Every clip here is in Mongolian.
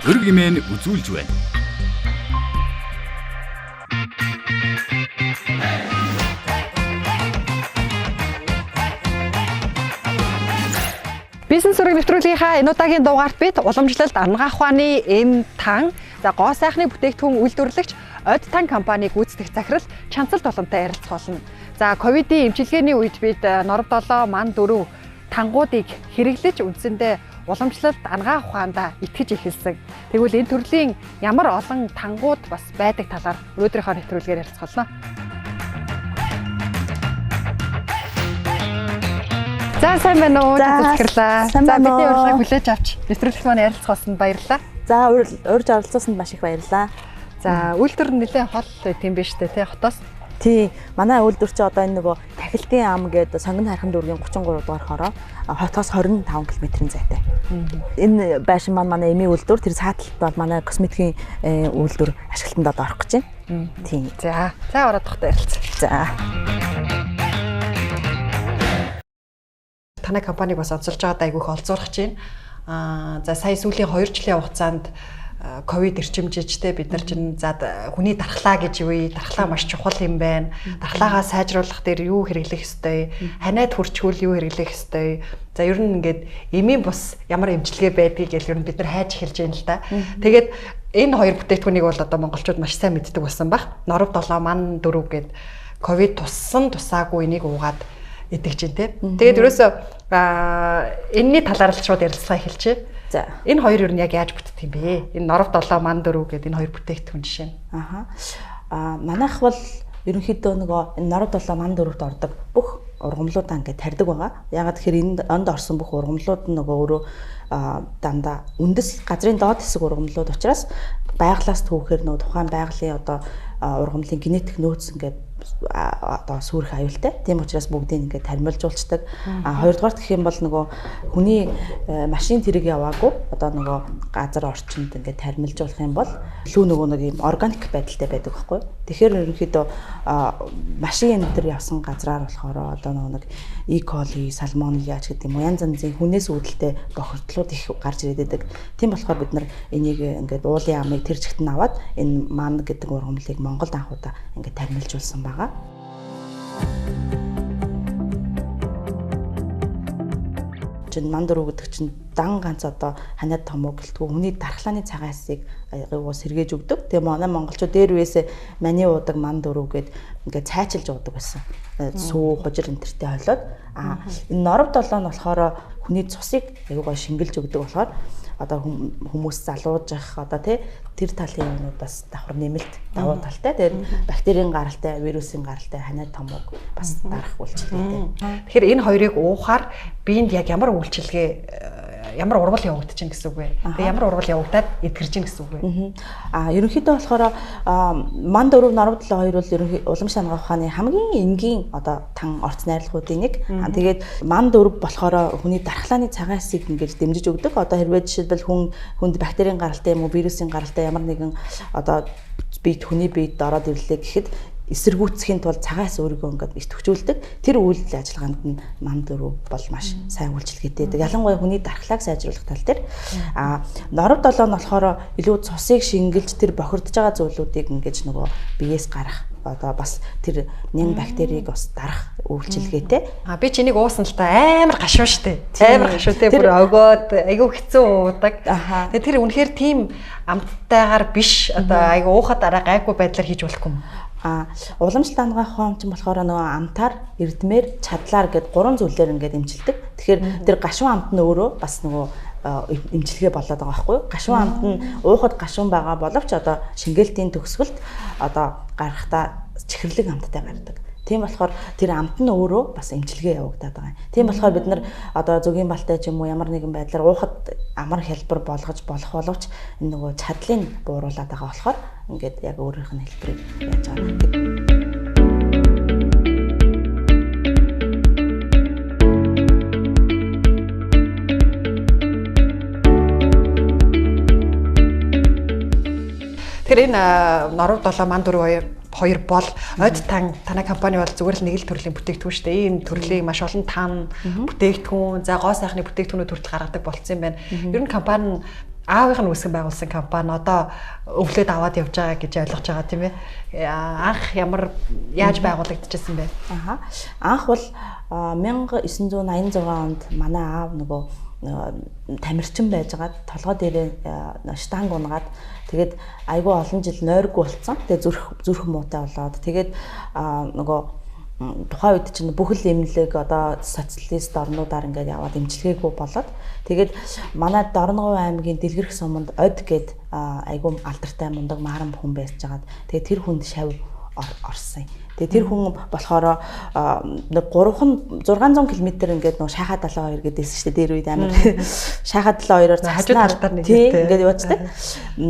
өрг имэн үзүүлж байна. Бизнес ураг нэвтрүүлгийнхаа энэ удаагийн дугаарт бид уламжлалт амгаах ухааны эм тан гоо сайхны бүтээгдэхүүн үйлдвэрлэгч Од тан компаниг гүйцэтгэх захирал Чанцал Толонтой ярилцах болно. За ковидын эмчилгээний үед бид Норов 7 Ман 4 тангуудыг хэрэглэж үндсэндээ уламжлалт амгаах ухаандаа итгэж эхэлсэн. Тэгвэл энэ төрлийн ямар олон тангууд бас байдаг талаар өнөөдрийнхөө нэвтрүүлгээр ярилцах болно. За сайн байна уу? Захирлаа. За бидний урилгыг хүлээж авч нэвтрүүлэгт маань ярилцах болсон баярлалаа. За урьж оролцсонд маш их баярлалаа. За үйлдвэр нь нэлээд хол тийм биш үү те хотоос. Тий, манай үйлдвэр чи одоо энэ нөгөө Тахилтын ам гэдэг Сонгон хархан дүүргийн 33 дугаар хороо хотоос 25 км-ийн зайтай. Энэ байшин маань манай эмийн үйлдвэр, тэр цааталт бол манай косметикийн үйлдвэр ашиглалтанд одоо орох гэж байна. Тий. За ороод тогтоо ярилцъя. За. Танай компаниг бас онцолж байгаад айгүйх олзуурах чинь. За сая сүүлийн 2 жилийн хугацаанд ковид эрчимжижтэй бид нар чинь зад хүний дархлаа гэж үе дархлаа маш чухал юм байна. Дархлаагаа сайжруулах дээр юу хэрэглэх ёстой, ханиад хүрчгүүл юу хэрэглэх ёстой. За ер нь ингээд эмийн бус ямар эмчилгээ байдгийг гэл ер нь бид нар хайж эхэлж байна л да. Тэгээд энэ хоёр бүтээгдэхүүнийг бол одоо монголчууд маш сайн мэддэг болсон баг. Норов 7 Ман 4 гээд ковид туссан тусаагүй энийг уугаад идэгч юм те. Тэгээд ерөөсөө энэний талаар л шууд ярилцлага эхэлчихье. За. Энэ хоёр юу яг яаж бүтдэг юм бэ? Энэ Норов 7 Ман 4 гэдэг энэ хоёр бүтээгдэхүүн жишээ нь. Манайх бол ерөнхийдөө нөгөө энэ Норов 7 Ман 4-т ордог бүх ургамлуудаа ингээд тарьдаг байгаа. Ягаад тэгэхээр энд онд орсон бүх ургамлууд нь нөгөө өөрөө дандаа үндэс газрын доод хэсэг ургамлууд учраас байгалаас түүхээр нөгөө тухайн байгалийн одоо ургамлын генетик нөөц ингээд одоо сүрэх аюултай. Тийм учраас бүгдийг ингээд тармилжуулцдаг. Хоёрдугаарт гэх юм бол нөгөө хүний машин тэрэг яваагүй одоо нөгөө газар орчинд ингээд тармилжуулах юм бол илүү нөгөө нэг юм органик байдалтай байдаг байхгүй. Тэгэхээр ерөнхийдөө машин энэ явсан газраар болохоор одоо нөгөө нэг E. coli, salmonella гэдэг юм уу янз янзын хүнээс үүдэлтэй бохирдлууд их гарч ирээд байдаг. Тийм болохоор бид нар энийг ингээд уулын амыг тэр чигт нь аваад энэ ман гэдэг ургамлыг Монголд анхудаа ингээд тармилжуулсан байгаа. Ман 4 гэдэг чинь дан ганц одоо ханиад томоо гэлтгүй хүний дархлааны цагаасыг айгуус сэргээж өгдөг. Тэгээ манай монголчууд дээр үесээ маний уудаг Ман 4 гээд ингээд цайчилж уудаг байсан. Сүү хужир энтертэй хойлоод энэ Норов 7 нь болохоор хүний цусыг айгуугаа шингэлж өгдөг болохоор одоо хүмүүс залуужих одоо тэр талын юмнуудаас давхар нэмэлт давуу талтай. Тэгээд бактерийн гаралтай, вирусын гаралтай ханиад томог бас дарах үйлчилгээтэй. Тэгэхээр энэ хоёрыг уухаар биед яг ямар үйлчилгээ ямар урвал явагдаж чинь гэсэн үг вэ? Тэгээ ямар урвал явагдаад эдгэрж чинь гэсэн үг вэ? Ерөнхийдөө болохоор Ман 4 Норов 7 2 бол ерөнхий уламжлалт амгаах ухааны хамгийн энгийн одоо тан орц найрлагуудын нэг. Тэгээд Ман 4 болохоор хүний дархлааны цагаасыг ингэж дэмжиж өгдөг. Одоо хэрвээ жишээлбэл хүнд бактерийн гаралтай юм уу, вирусын гаралтай ямар нэгэн одоо хүний биед ороод ирлээ гэхэд эсэргүүцхийн тулд цагаас өөрийгөө ингээд идэвхжүүлдэг. Тэр үйл ажиллагаанд нь Ман 4 бол маш сайн үйлчилгээтэй. Ялангуяа хүний дархлааг сайжруулах тал дээр Норов 7 нь болохоор илүү цусыг шингэлж тэр бохирдож байгаа зүйлүүдийг ингээд нөгөө биеэс гарах одоо бас тэр нян бактерийг бас дарах үйлчилгээтэй. Би ч энийг уусан л та амар гашуун штэ. Амар гашуунтэй бүр өгөөд айгүй хэцүү уудаг. Тэгээ тэр үнэхээр тийм амттайгаар биш одоо айгүй уухад дараа гайгүй байдлаар хийж болохгүй юм. Уламжлалт амгаах ухаан чинь болохоор нөгөө амтаар, эрдмээр, чадлаар гэд 3 зүйлээр ингээд эмчилдэг. Тэгэхээр тэр гашуун амт нь өөрөө бас нөгөө эмчилгээ болоод байгаа байхгүй юу? Гашуун амт нь уухад гашуун байгаа боловч одоо шингээлтийн төгсгөлд одоо гарахтаа чихэрлэг амттай гардаг. Тийм болохоор тэр амт нь өөрөө бас эмчилгээ явагдаад байгаа юм. Тийм болохоор бид нар одоо зүгийн балтай ч юм уу ямар нэгэн байдлаар уухад амар хэлбэр болгож болох боловч энэ нөгөө чадлыг бууруулад байгаа болохоор ингээд яг өөрийнх нь хэлбэрийг яаж байгаа. Тэгэхээр энэ Норов 7 Ман 4 хоёр бол Од тан танай компани бол зүгээр л нэг л төрлийн бүтээгдэхүүн шүү дээ. Энэ төрлийн маш олон тан бүтээгдэхүүн, за гоо сайхны бүтээгдэхүүнүүд хүртэл гаргадаг болцсон юм байна. Ер нь компани аавынх нь үүсгэн байгуулсан компани одоо өвлөд аваад явж байгаа гэж ойлгож байгаа тийм ээ. Анх яаж байгуулагдчихсан бэ? Анх бол 1986 онд манай аав нөгөө тамирчин байжгаад толгой дээрээ штанг унгаад тэгээд айгүй олон жил нойргүй болцсон. Тэгээд зүрх муутай болоод тэгээд нөгөө тухайн үед чинь бүх л эмнэлэг одоо социалист орнуудаар ингээд яваад эмчилгээгүй болоод тэгээд манай Дорногов аймгийн Дэлгэрэх суманд од гээд айгүй алдартай мундаг мааран хүн байж байгаад тэгээд тэр хүнд шав орсон. Тэгээ тэр хүн болохоор 600 км ингээд нөө Шахаа 72 гэдээсэн шүү дээ. Дээр үед амар Шахаа 72-оор цаснаар ингээд яваачтай.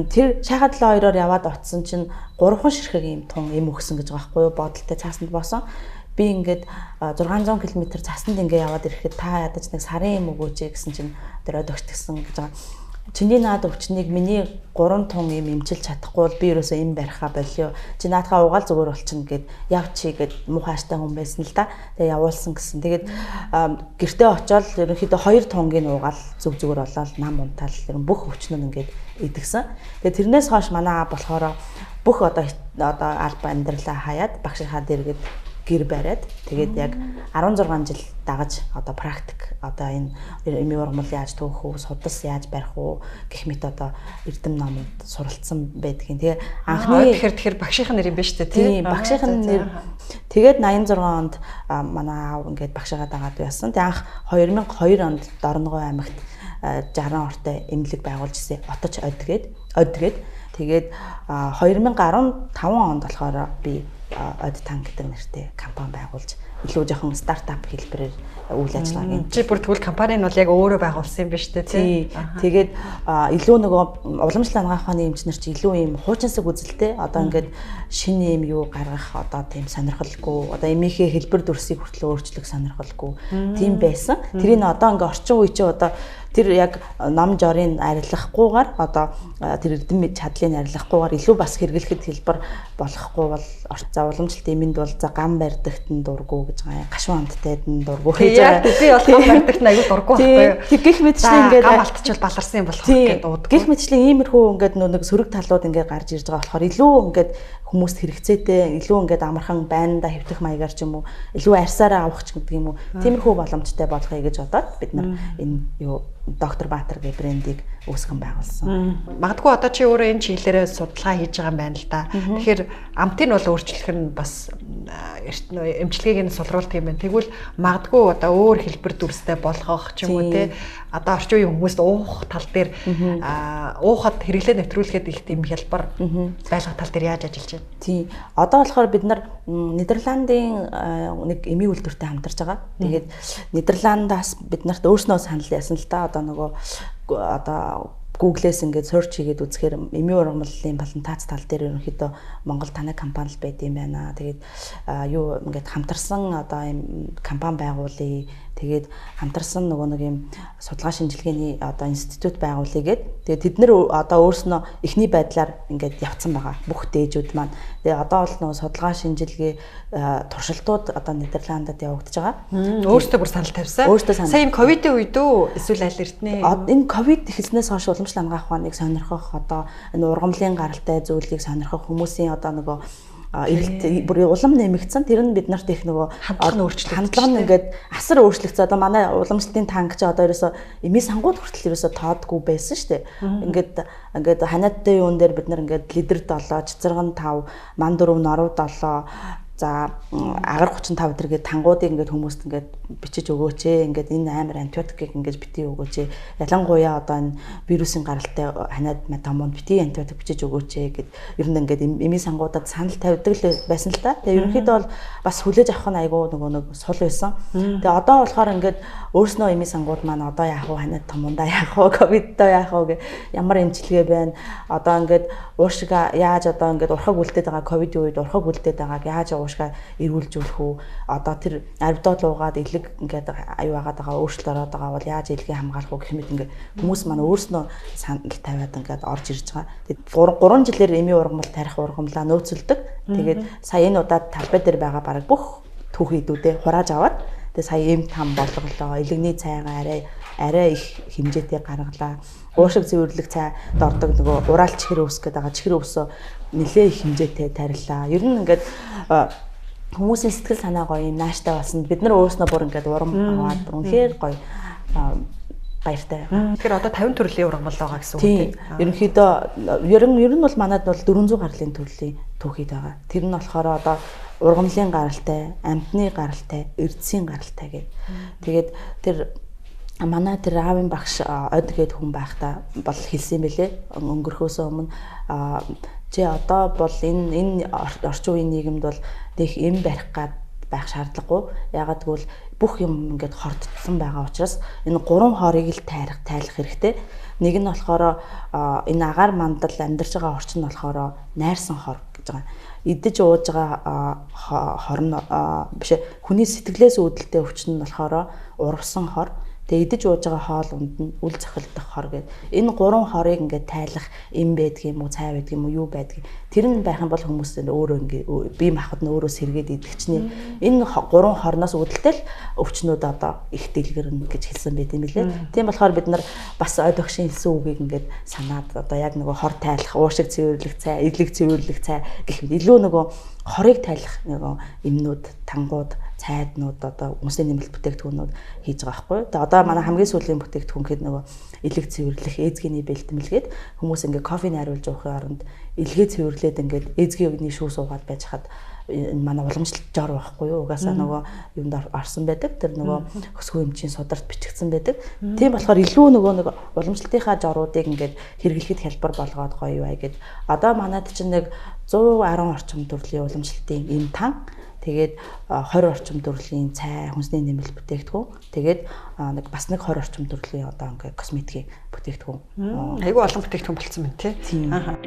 Тэр Шахаа 72-оор яваад оцсон чинь 3 ширхэг юм тун эм өгсөн гэж байгаа байхгүй юу? Бодолтой цаасанд боосон. Би ингээд 600 км цаасанд ингээд яваад ирэхэд та ядаж нэг сарын эм өгөөч гэсэн чинь тэр од өгчтгсэн гэж байгаа. Чиний наад өвчнийг миний 3 тун юм эмчилж чадахгүй бол би ерөөсөө эм бариха болио. Чи наадхаа угаал зүгээр болчихно гэд явчи гэд муухайштай хүн байсан л да. Тэгээ явуулсан гэсэн. Тэгээд гэртээ очиод ерөнхийдөө 2 тунгийн угаал зүгээр болоод нам унтаал бүх өвчнүүд ингээд идэгсэн. Тэгээд тэрнээс хойш манай болохоор бүх одоо алба амьдралаа хаяад багшийнхаа дэргэд гэр бариад тэгээд яг 16 жил дагаж одоо практик одоо энэ эми ургамал яаж төөх үү, судас яаж барих уу гэх мэт одоо эрдэм номонд суралцсан байдгийн. Тэгээ анхны тэгэхээр багшийн нэр юм байна шүү дээ тийм. Багшийн нэр тэгээд 86 онд манай аав ингээд багшаагаа дагаад байсан. Тэгээ анх 2002 онд Дорногов аймагт 60 ортой эмнэлэг байгуулж ирсэн. Оточ одгээд тэгээд 2015 онд болохоор би од танк гэдэг нэртэй компани байгуулж илүү жоохон стартап хэлбэрээр үйл ажиллагааг чи бүр тэгвэл компани нь бол яг өөрөө байгуулсан юм байна шүү дээ тий. Тэгээд илүү нөгөө уламжлалт хангахны эмчнэр чи илүү юм хуучинсаг үзэлтэй одоо ингээд шинэ юм юу гаргах одоо тийм сонирхолгүй одоо эмийнхээ хэлбэр дүрсийг хүртэл өөрчлөх сонирхолгүй тийм байсан. Тэрийг одоо ингээд орчин үе чи одоо тэр яг ном жорын арилгахгүйгээр одоо тэр эрдэм чадлыг арилгахгүйгээр илүү бас хэрэглэхэд хэлбэр болохгүй бол за уламжлалт эмэнд бол за гам барьдагт нь дурггүй гэж байгаа. Гашуун амттайд нь дурггүй гэж байгаа. Би бол гам барьдагт нь аягүй дурггүй байхгүй. Тэг гих мэтчлэн ингээд гам алтчвал баларсан юм болох гэдэг уудгүй. Гих мэтчлэн иймэрхүү ингээд нэг сөрөг талууд ингээд гарч ирж байгаа болохоор илүү ингээд хүмүүст хэрэгцээтэй илүү ингээд амархан байнда хэвтэх маягаар ч юм уу илүү арьсаараа авах ч гэдэг юм уу тиймэрхүү боломжтой болгоё гэж бодоод бид нар энэ юу Доктор Баатар гэх брендийг үүсгэн байгуулсан. Магадгүй одоо чи өөрөө энэ чиглэлээр судалгаа хийж байгаа юм байна л да. Тэгэхээр амтыг бол өөрчлөх нь бас эмчилгээг нь сулруулдаг юм байна. Тэгвэл магадгүй одоо өөр хэлбэр дүрстэй болгох ч юм уу те одоо орчин үеийн хүмүүст уух тал дээр уухад хэрэглээ нэвтрүүлэхэд их тийм хялбар байлгах тал дээр яаж ажиллаж байна? Тий. Одоо болохоор бид нар Нидерландын нэг эми үйлдвэртэй хамтарч байгаа. Тэгээд Нидерландаас бид нарт өөрснөө санал яасан л да. Одоо нөгөө одоо Google-с ингээд search хийгээд үзэхээр эми ургамлын балантаац тал дээр ерөнхийдөө Монгол танай компани л байд юм байна. Тэгээд юу ингээд хамтарсан одоо юм компани байгуулъя. Тэгээд хамтарсан нөгөө нэг юм судалгаа шинжилгээний одоо институт байгуулъя гэд. Тэгээд тэд нэр одоо өөрснөө эхний байдлаар ингээд явцсан байгаа. Бүх дээжүүд маань. Тэгээд одоо бол нөгөө судалгаа шинжилгээ туршилтууд одоо Нидерландад явагдаж байгаа. Өөртөө бүр санал тавьсан. Сая юм ковидын үед үү эсвэл аль эртний энэ ковид эхэлснээс хойш уламжлалт хангах ухааныг сонирхох одоо энэ ургамлын гаралтай зүйлийг сонирхох хүмүүсийн одоо нөгөө эрэлт бүр улам нэмэгдсэн. Тэр нь бид нарт их нөгөө хандлага нь ингээд асар өөрчлөгдсөн. Одоо манай уламжлалтын танк чи одоо ерөөсө эми сангууд хүртэл ерөөсө тоодгүй байсан шүү дээ. Ингээд ханиадтай юун дээр бид нар ингээд лидер 7, цэцэргэн 5, ман 4, норов 7 за агаар 35 тэргээд тангуудыг ингээд хүмүүст ингээд бичиж өгөөч ээ. Ингээд энэ амар антибиотикийг ингээд битгий өгөөч ээ. Ялангуяа одоо энэ вирусын гаралтай ханиад метамонд битгий антибиотик бичиж өгөөч ээ гэд ер нь ингээд эми сангуудад санал тавьдаг л байсан л та. Тэгээ ерөнхийдөө бол бас хүлээж авах нь айгүй нөгөө нэг сул байсан. Тэгээ одоо болохоор ингээд өөрснөө эми сангууд маань одоо яах вэ ханиад тамундаа яах вэ ковидтой яах вэ гэ ямар эмчилгээ байна. Одоо ингээд уушгаа яаж одоо ингээд урхаг үлдээд байгаа ковидын үед урхаг үлдээд байгааг яаж уушгаа эргүүлжүүлэх үү. Одоо тэр арвидол уугаад элэг ингээд аюу агаад байгаа өөрчлөлт ороод байгаа бол яаж элгийг хамгаалах уу гэх мэт ингээд хүмүүс маань өөрснөө санал тавиад ингээд орж ирж байгаа. Тэгээд 3 жилээр эми ургамал тарих ургамлаа нөөцөлдөг. Тэгээд сая энэ удаад талбай дээр байгаа бараг бүх түүхийдүүдээ хурааж аваад тэгээд сая эм там болголоо элэгний цайгаа арай арай их хэмжээтэй гаргалаа. Уушиг цэвэрлэх цай дордог нөгөө ураал чихэр өвс гэдэг байгаа. Чихэр өвсөө нэлээ их хэмжээтэй тарилаа. Ер нь ингээд хүмүүсийн сэтгэл санаа гоё юм нааштай болсон. Бид нар өөрснөө бүр ингээд урам аваад бүр үнэхээр гоё баяртай. Тэгэхээр одоо 50 төрлийн ургамал байгаа гэсэн үг тийм. Ерөнхийдөө ер нь бол манайд бол 400 гаруй төрлийн түүхийд байгаа. Тэр нь болохоор одоо ургамлын гаралтай, амьтны гаралтай, эрдэсийн гаралтай гэдэг. Тэгээд тэр манай тэр аавын багш од гээд хүн байхдаа бол хэлсэн бэлээ. Өнгөрөхөөс өмнө чи одоо бол энэ орчин үеийн нийгэмд бол тех эм барих гад байх шаардлагагүй. Ягаад гэвэл бүх юм ингээд хордсон байгаа учраас энэ гурван хорыг л тайлах хэрэгтэй. Нэг нь болохоор энэ агаар мандал амьдарч байгаа орчин нь болохоор найрсан хор гэж байгаа. Идэж ууж байгаа хор нь биш хүний сэтгэлээс үүдэлтэй өвчин нь болохоор урвсан хор. Тэгээ идэж ууж байгаа хоол унд нь үл захилдах хор гэдэг. Энэ гурван хорыг ингээд тайлах эм байдаг юм уу, цай байдаг юм уу, юу байдаг. Тэр нь байх юм бол хүмүүс өөрөө ингээд бие махбод нь өөрөө сэргээд идэх чинь энэ гурван хорноос үүдэлтэй л өвчнүүд одоо их дэлгэрнэ гэж хэлсэн байт юм лээ. Тийм болохоор бид нар бас ой догшин хэлсэн үгийг ингээд санаад одоо яг нөгөө хор тайлах, уушиг цэвэрлэх цай, эдлэг цэвэрлэх цай гэх мэт илүү нөгөө хорыг тайлах нөгөө эмнүүд, тангууд, цайднууд одоо үндэсний нэмэлт бүтээгдэхүүнүүд хийж байгаа байхгүй. Тэгээ одоо манай хамгийн сүүлийн бүтээгдэхүүн гэхэд нөгөө элэг цэвэрлэх, эзгэний бэлтмэлгээд хүмүүс ингээд кофе найруулж уухын оронд элгээ цэвэрлээд ингээд эзгийн шүү суугаад байж хаад энэ манай уламжлалт жор байхгүй юу? Угаасаа нөгөө юмд орсон байдаг. Тэр нөгөө хөсгөө эмчийн сударт бичигдсэн байдаг. Тийм болохоор илүү нөгөө нэг уламжлалтынхаа жоруудыг ингээд хэрэглэхэд хялбар болгоод гоё юу ай гэд. Одоо манайд чинь нэг 110 орчим төрлийн уламжлалтын эм тан тэгээд 20 орчим төрлийн цай, хүнсний нэмэлт бүтээгдэхүүн. Тэгээд нэг бас нэг 20 орчим төрлийн одоо ингээд косметикийн бүтээгдэхүүн. Айгүй олон бүтээгдэхүүн болцсон байна тий. Ааха.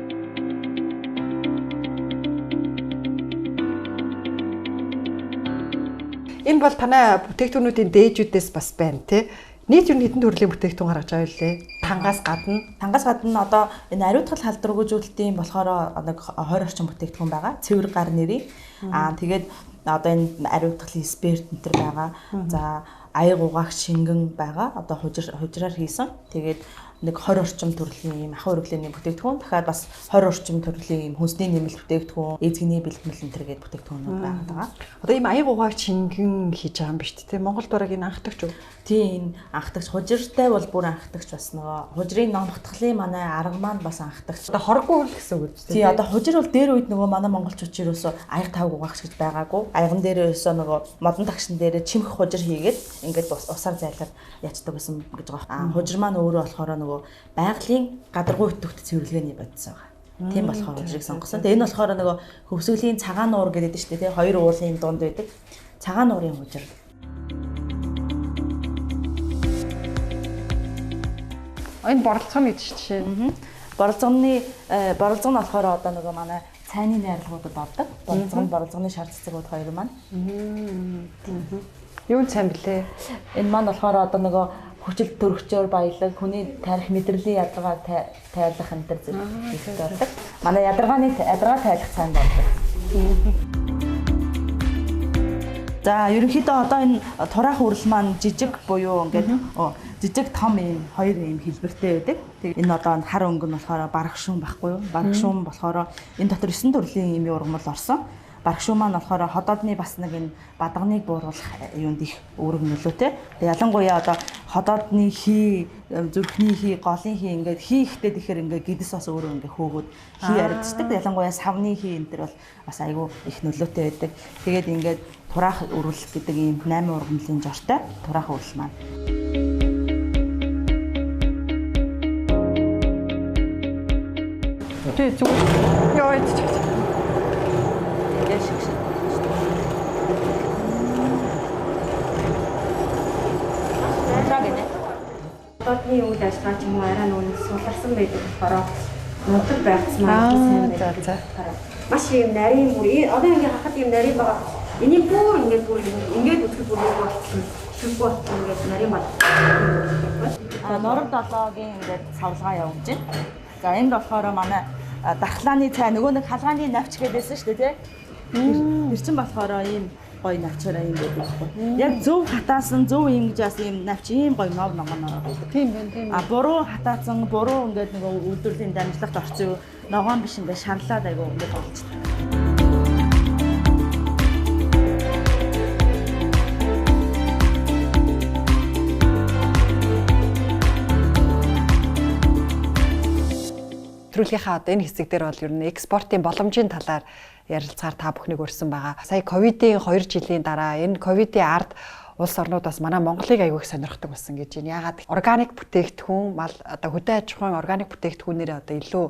Энэ бол танай бүтээгдэхүүнүүдийн дээжүүдээс бас байна тий. Нийт юу хэдэн төрлийн бүтээгдэхүүн гаргаж байгаа юу лээ? Тангаас гадна одоо энэ ариутгал халдваргүйжүүлэлтийн болохоор нэг 20 орчим бүтээгдэхүүн байгаа. Цэвэр гар нэрийн. Тэгээд одоо энэ ариутгалын спирт энэ төр байгаа. За аяг угаагч шингэн байгаа. Одоо хужираар хийсэн. Тэгээд нэг 20 орчим төрлийн ийм ахуй ургилын бүтээгдэхүүн. Дахиад бас 20 орчим төрлийн ийм хүнсний нэмэлт бүтээгдэхүүн, эзгэний бэлтгэл энэ төр гээд бүтээгдэхүүнүүд байгаа. Одоо ийм аяг угаагч шингэн хийж байгаа юм биш үү? Монголд бараг энэ анхдагч үү? Тийм, анхдагч хужиртай бол бүр анхдагч бас нөгөө хужирын номхотглын манай арга маань бас анхдагч. Одоо хоргүй хөл гэсэн үг үү? Тий, одоо хужир бол дээр үед нөгөө манай монголчууд ч ерөөсөө аяг тавг угаагч гэж байгаагүй. Аяган дээрээ ерөөсөө нөгөө модон тагшин дээрээ чимх хужир хийгээд ингээд усаар зайлаад ячдаг гэсэн гэж байгаа. Хужир маань өөрөө болохоор нөгөө байгалийн гадаргуй өтөвт цэвэрлэгээний бодис байгаа. Тийм болохоор хужирыг сонгосон. Тэгээ энэ болохоор нөгөө хөвсгөлийн цагаан нуур гэдэг нь шүү дээ, тий. Хоёр уулын дунд байдаг. Цагаан нуурын хужир. Энэ боролцооны жишээ. Боролцоо нь болохоор одоо нөгөө манай цайны найрлагуудад ордог. Боролцооны шар цэцгүүд хоёр маань. Юу цай блэ? Энэ маань болохоор одоо нөгөө хүчил төрөгчөөр баялаг, хүний тарих мэдрэлийн ядаргаа тайлах энэ төр зүйлүүд ордог. Манай ядаргаа тайлах цайнд ордог. За ерөнхийдөө одоо энэ тураах үрэл маань жижиг буюу ингээд жижиг том ийм хоёр ийм хэлбэртэй байдаг. Тэгээ энэ одоо хар өнгө нь болохоор барах шүүн байхгүй юу? Барах шүүн болохоор энэ дотор 9 төрлийн ийм ургамал орсон. Барах шүүн маань болохоор ходоодны бас нэг энэ бадганыг бууруулах юунд их үүрэг нөлөөтэй. Тэгээ ялангуяа одоо ходоодны хий, зүрхний хий, голын хий ингээд хий ихтэй тэгэхээр ингээд гидс бас өөрөө ингээд хөөгөөд хий яригддаг. Ялангуяа савны хий энэ төр бол бас айгүй их нөлөөтэй байдаг. Тэгээд ингээд тураах үрэл гэдэг ийм 8 ургамлын жортой тураах үрэл маань. Тэ зүгээр. Яа идэж. Хотны үйл ажиллагаа ч юм уу арай нүг суларсан байдаг болохоор мундаг байцмаа сайн байдаг. Маш юм нарийн бүр одоо ингээ хахад юм нарийн байгаа. Энийг бүр ингээд үзэх бүр болчихсон. Шүмбэ болчихсон ингээд нарийн бод. Норд долоогийн ингээд савлгаа явуулж байна. За энд болохоор манай дархлааны цай нөгөө нэг халгааны навч гэдээсэн шүү дээ тий. Тэр чинь болохоор ийм гоё навчаараа юм байдаг байхгүй. Яг зөв хатаасан зөв ингэж бас ийм навч ийм гоё нов ногооноо байдаг. Тийм байна, тийм. А буруу хатаасан буруу ингээд нөгөө үйлдвэрлэлийн дамжлагт орсон юу ногоон биш ингээд шарлаад айгу ингээд болчихдог. Нэвтрүүлгийнхаа одоо энэ хэсэг дээр бол ер нь экспортын боломжийн талаар ярилцахаар та бүхнийг өрсөн байгаа. Сая ковидын 2 жилийн дараа энэ ковидын ард улс орнууд бас манай Монголыг аягүй их сонирхдаг болсон гэж байна. Ягаад органик бүтээгдэхүүн, одоо хөдөө аж ахуйн органик бүтээгдэхүүнээр одоо илүү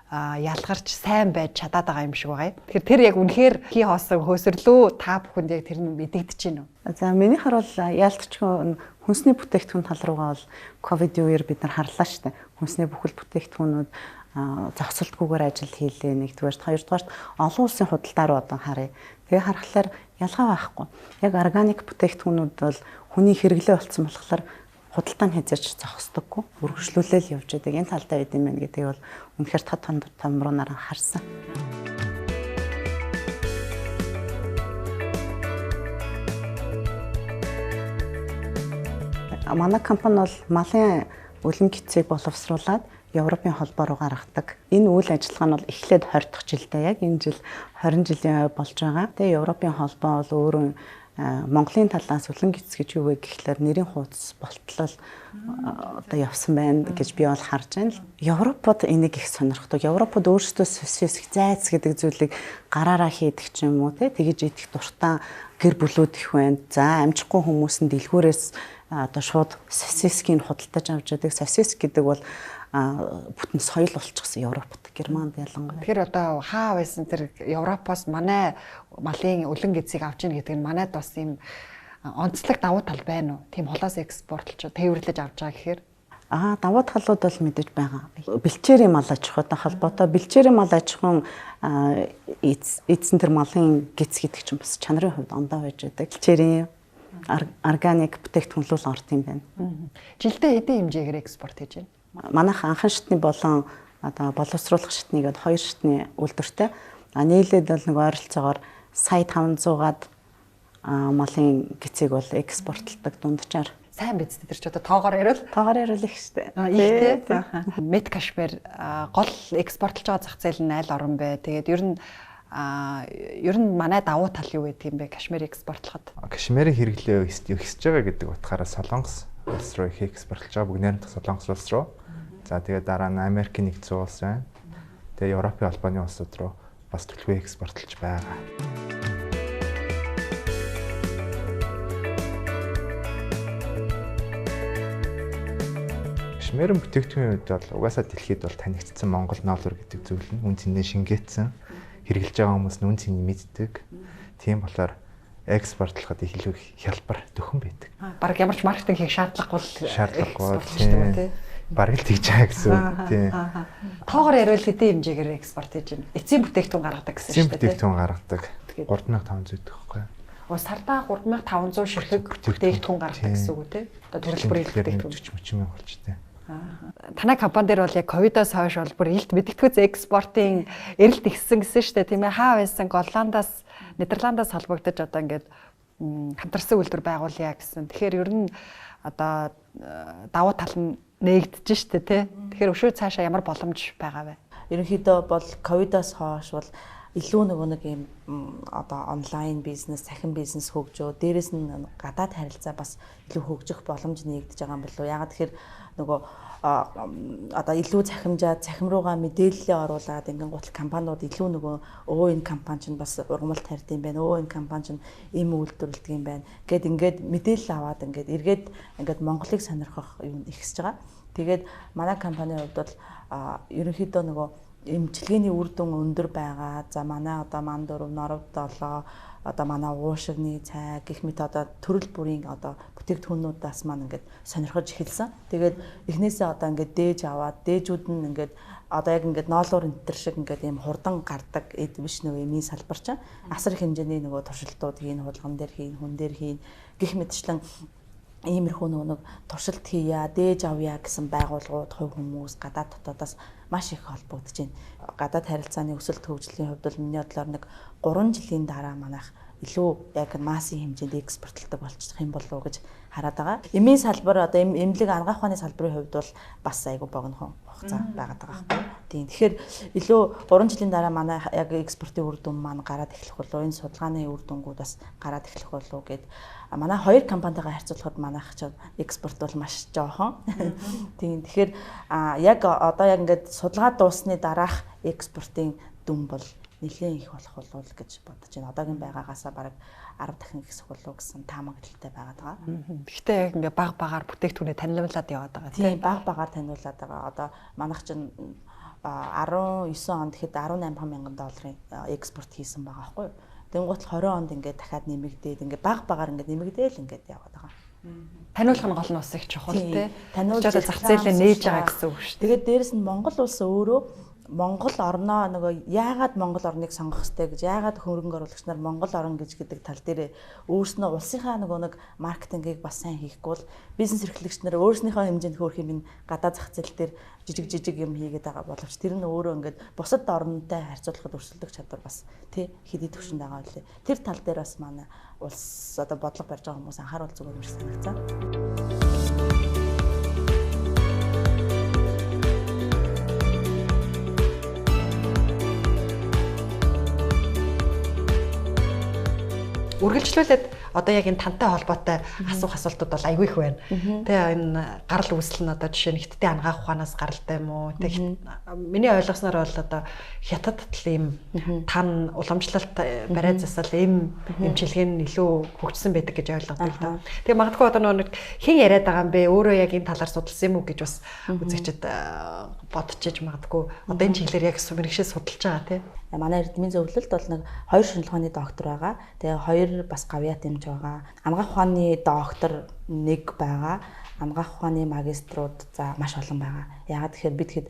ялгарч сайн байж чадаад байгаа юм шиг байгаа. Тэгэхээр тэр яг үнэхээр хий хоосон хөөсөрлөө та бүхэнд яг тэр нь мэдэгдэж байна уу? За миний харуул яалтчгүй хүнсний бүтээгдэхүүн тал руугаа бол ковидын үеэр бид нар харлаа шүү дээ. Хүнсний бүхэл бүтээгдэхүүнүүд зогсолтгүйгээр ажил хийлээ нэгдүгээрт, хоёрдугаарт олон улсын худалдаа руу одоо харъя. Тэгээ харахаар ялгаа байхгүй. Яг органик бүтээгдэхүүнүүд бол хүний хэрэглээ болсон болохоор худалдаа нь хязгаарч зогсдоггүй. Үргэлжлүүлэл явж байдаг. Энэ талдаа байд юм байна гэдгийг бол үнэхээр томрунаар харсан. Манай компани бол малын үлэн гэцийг боловсруулад Европын холбоо руу гаргадаг. Энэ үйл ажиллагаа нь бол эхлээд 20 дахь жилдээ яг энэ жил 20 жилийн болж байгаа. Тэгээ Европын холбоо бол өөрөө Монголын талаас үлэн гэц гэж юу вэ гэхлээр нэрийн хуудас болтлол одоо явсан байна гэж би бол харж байна. Европод энийг их сонирхдаг. Европод өөрсдөө социалистик зайц гэдэг зүйлийг гараараа хийдэг ч юм уу тэгэж идэх дуртай гэр бүлүүд их байна. За амжихгүй хүмүүс нь дэлгүүрээс одоо шууд сосискийг худалдаж авч яадаг. Сосиск гэдэг бол бүтэн соёл болчихсон Европод, Германд ялангуяа. Тэгэхээр одоо хаа байсан тэр Европоос манай малын үлэн гэцийг авч ийн гэдэг нь манайд бас ийм онцлог давуу тал байна уу? Тийм холоос экспортлж тээвэрлэж авч байгаа гэхээр давуу талууд бол мэдэж байгаа. Бэлчээрийн мал аж ахуйтай холбоотой бэлчээрийн мал аж ахуйн эзэн тэр малын гэц гэдэг чинь бас чанарын хувьд ондоо байж байдаг. Бэлчээрийн органик бүтээгдэхүүнлүүл орд юм байна. Жилдээ хэдэн хэмжээгээр экспорт хийж байна? Манайх анхан шатны болон одоо боловсруулах шатныг 2 шатны үйлдвэртэй. Нийлээд бол нэг ойролцоогоор сая 500-аад малын гэцийг бол экспортлдог дунджаар. Сайн биз дээ тэр ч одоо тоогоор ярил. Тоогоор ярил их штэ. Их тий. Мед Кашмир гол экспортлж байгаа зах зээл нь аль орн бэ? Тэгээд ер нь манай давуу тал юу гэдэг юм бэ? Кашмир экспортлоход. Кашмирийн хэрэглээ өсөж байгаа гэдэг утгаараа Солонгос улс руу их экспортлж байгаа. Бүгд найрамдах Солонгос улс руу. За тэгээд дараа нь Америкийн нэгдсэн улс байна. Тэгээд Европын холбооны улсууд руу бас төлөвлөгөө экспортлж байгаа. Кашмирын бүтээгдэхүүний үед бол угаасаа дэлхийд бол танигдсан Монгол ноолор гэдэг зүйл нь үн цэнээр шингээсэн. Хэрэглэж байгаа хүмүүс нь үн цэнийг мэддэг. Тийм болохоор экспортлоход их илүү хялбар төхөн байдаг. Бараг ямар ч маркетинг хийх шаардлагагүй тийм. Бараг л тэгж байгаа гэсэн үг тийм. Тоогоор ярил хэдийн хэмжээгээр экспорт хийж байна. Эцсийн бүтээгдэхүүн гаргадаг гэсэн шүү дээ. Эцсийн бүтээгдэхүүн гаргадаг. 3500 төгөхгүй. Сардаа 3500 ширхэг бүтээгдэхүүн гаргадаг гэсэн үг тийм. Одоо төрөлбөрийн бүтээгдэхүүн 40 мянга болж тээ. Танай компани дээр бол яг ковидоос хойш бол бүр илт мэдгэдэггүй экспортын эрэлт ихсэн гэсэн шүү дээ тийм ээ. Хаа байсан Голландаас Нидерландаас холбогдож одоо ингээд хамтарсан үйлдвэр байгуулъя гэсэн. Тэгэхээр ер нь одоо давуу тал нь нээгдэж штэ тий. Тэгэхээр өшөө цаашаа ямар боломж байгаа вэ? Ерөнхийдөө бол ковидоос хойш бол илүү нэг юм одоо онлайн бизнес, цахим бизнес хөгжөө, дээрэс нь гадаад харилцаа бас илүү хөгжих боломж нээгдэж байгаа юм болов уу? Ягаад тэгэхээр нөгөө одоо илүү цахим руугаа мэдээлэлээ оруулаад ингээд гутал компаниуд илүү нөгөө энэ компани чинь бас ургамал тарьд юм байна. Энэ компани чинь ийм үйлдвэрлэдэг юм байна. Ингээд мэдээлэл аваад эргээд Монголыг сонирхох юм ихсэж байгаа. Тэгээд манай компанийн хувьд бол ерөнхийдөө нөгөө эмчилгээний үр дүн өндөр байгаа. За манай одоо мандур, норов 7 одоо манай уушигны цай гэх мэт одоо төрөл бүрийн одоо бүтээгдэхүүнүүдээс маань ингээд сонирхож эхэлсэн. Тэгээд эхнээсээ одоо ингээд дээж аваад дээжүүд нь ингээд одоо яг ингээд ноолуур энтер шиг ингээд ийм хурдан гардаг эд биш нөгөө эмийн салбар чинь асар их хэмжээний нөгөө туршилтууд хийн, хулган дээр хийн, хүн дээр хийн гэх мэтчлэн иймэрхүү нэг туршилт хийя, дээж авъя гэсэн байгууллагууд, хувь хүмүүс гадаад дотоодоос маш их холбогдож байна. Гадаад харилцааны өсөлт хөгжлийн хувьд бол миний бодлоор нэг 3 жилийн дараа манайх илүү яг массын хэмжээнд экспортлдог болчих юм болов уу гэж хараад байгаа. Эмийн салбар одоо эмнэлэг анагаах ухааны салбарын хувьд бол бас айгүй богино хугацаа байгаад байгаа байхгүй. Тийм. Тэгэхээр илүү 3 жилийн дараа манай яг экспортын үр дүн маань гараад эхлэх болов энэ судалгааны үр дүнгууд бас гараад эхлэх болов гэд манай хоёр компанитайгаа харьцуулахад манайх ч экспорт бол маш жоохон. Тийм. Тэгэхээр яг одоо яг ингээд судалгаа дуусны дараах экспортын дүн бол нэлээд их болох болов гэж бодож байна. Одоогийн байгаагаасаа бараг 10 дахин ихсэх болов гэсэн таамаг хэлтэй байгаад байгаа. Гэхдээ яг ингээ баг багаар бүтээгдэхүүнээ таниулаад яваад байгаа тийм баг багаар таниулаад байгаа. Одоо манайх чинь 19 онд хэд $18,000 экспорт хийсэн байгаа байхгүй юу? Тэнгуут 20 онд ингээд дахиад нэмэгдээд ингээд баг багаар ингээд нэмэгдээл ингээд яваад байгаа. Таниулах нь гол нь бас их чухал тий. Таниулж зах зээлээ нээж байгаа гэсэн үг шүү. Тэгээд дээрэс нь Монгол улс өөрөө Монгол орноо нөгөө яагаад Монгол орныг сонгох ёстой гэж яагаад хөрөнгө оруулагч нар Монгол орн гэдэг тал дээр өөрснөө улсынхаа нөгөө нэг маркетингийг бас сайн хийхгүй бол бизнес эрхлэгч нар өөрснийхөө хэмжээнд хөөрөх юм гадаад зах зээл дээр жижиг юм хийгээд байгаа боловч тэр нь өөрөө ингээд бусад орнтой харьцуулахад өрсөлдөх чадвар бас тий хэдий төвшөнд байгаа үлээ. Тэр тал дээр бас манай улс одоо бодлого барьж байгаа хүмүүс анхааруул зүгээр юм шиг санагцсан. Үргэлжлүүлээд одоо яг энэ тантай холбоотой асуултууд бол айгүй их байна. Тэгээ энэ гарал үүсэл нь одоо жишээ нь хятадын анагаах ухаанаас гаралтай юм уу? Тэгээ миний ойлгосноор бол одоо хятадд ийм тан уламжлалт барай засал ийм эмчилгээ нь илүү хөгжсөн байдаг гэж ойлгодог л да. Тэгээ магадгүй одоо нэг хэн яриад байгаа юм бэ? Өөрөө яг энэ талаар судалсан юм уу гэж бас үзэгчд бодчихж магадгүй. Одоо энэ чиглэлээр яг мэрэгшээ судалж байгаа тийм. Манай эрдмийн зөвлөлд бол нэг 2 шинжилгээний доктор байгаа. Тэгээ 2 бас гавьяат эмч байгаа. Анагаах ухааны доктор 1 байгаа. Анагаах ухааны магиструуд за маш олон байгаа. Яагаад тэгэхээр бид хэд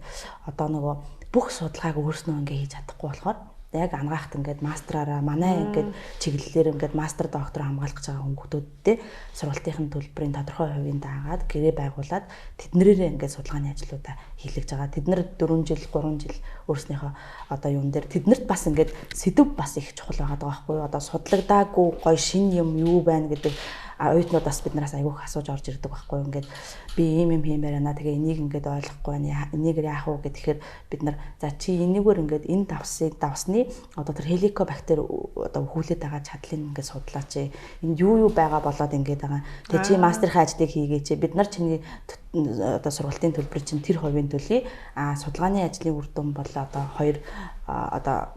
одоо нөгөө бүх судалгааг өөрснөө ингээ хийж чадахгүй болохоор яг анагаахт ингээд мастраараа манай ингээд чиглэлээр ингээд мастер доктор хамгаалж байгаа хүмүүстүүдтэй сургалтын төлбөрийн тодорхой хувийн даагаад гэрээ байгуулад тэднэрээ ингээд судалгааны ажлуудаа хийлгэж байгаа. Тэд нар 4 жил 3 жил өөрснийхөө одоо юун дээр тэднэрт бас ингээд сэдв бас их чухал байгаа байхгүй юу? Одоо судлагдаагүй гоё шин юм юу байна гэдэг оюутнуудаас биднээс айгүйх асууж орж ирдэг байхгүй юу? Ингээд би ийм юм хийм байна. Тэгээ энийг ингээд ойлгохгүй байна. Энийг яах вэ гэхээр бид нар за чи энийгээр ингээд энэ давсны одоо тэр хеликобактер одоо өхүүлээд байгаа чадлыг ингээд судлаач. Энд юу байгаа болоод ингээд байгаа. Тэгээ чи мастерын ажлыг хийгээч. Бид нар чиний одоо сургалтын төлбөр чинь тэр хувийн төлөе. Судалгааны ажлын үр дүн бол одоо хоёр одоо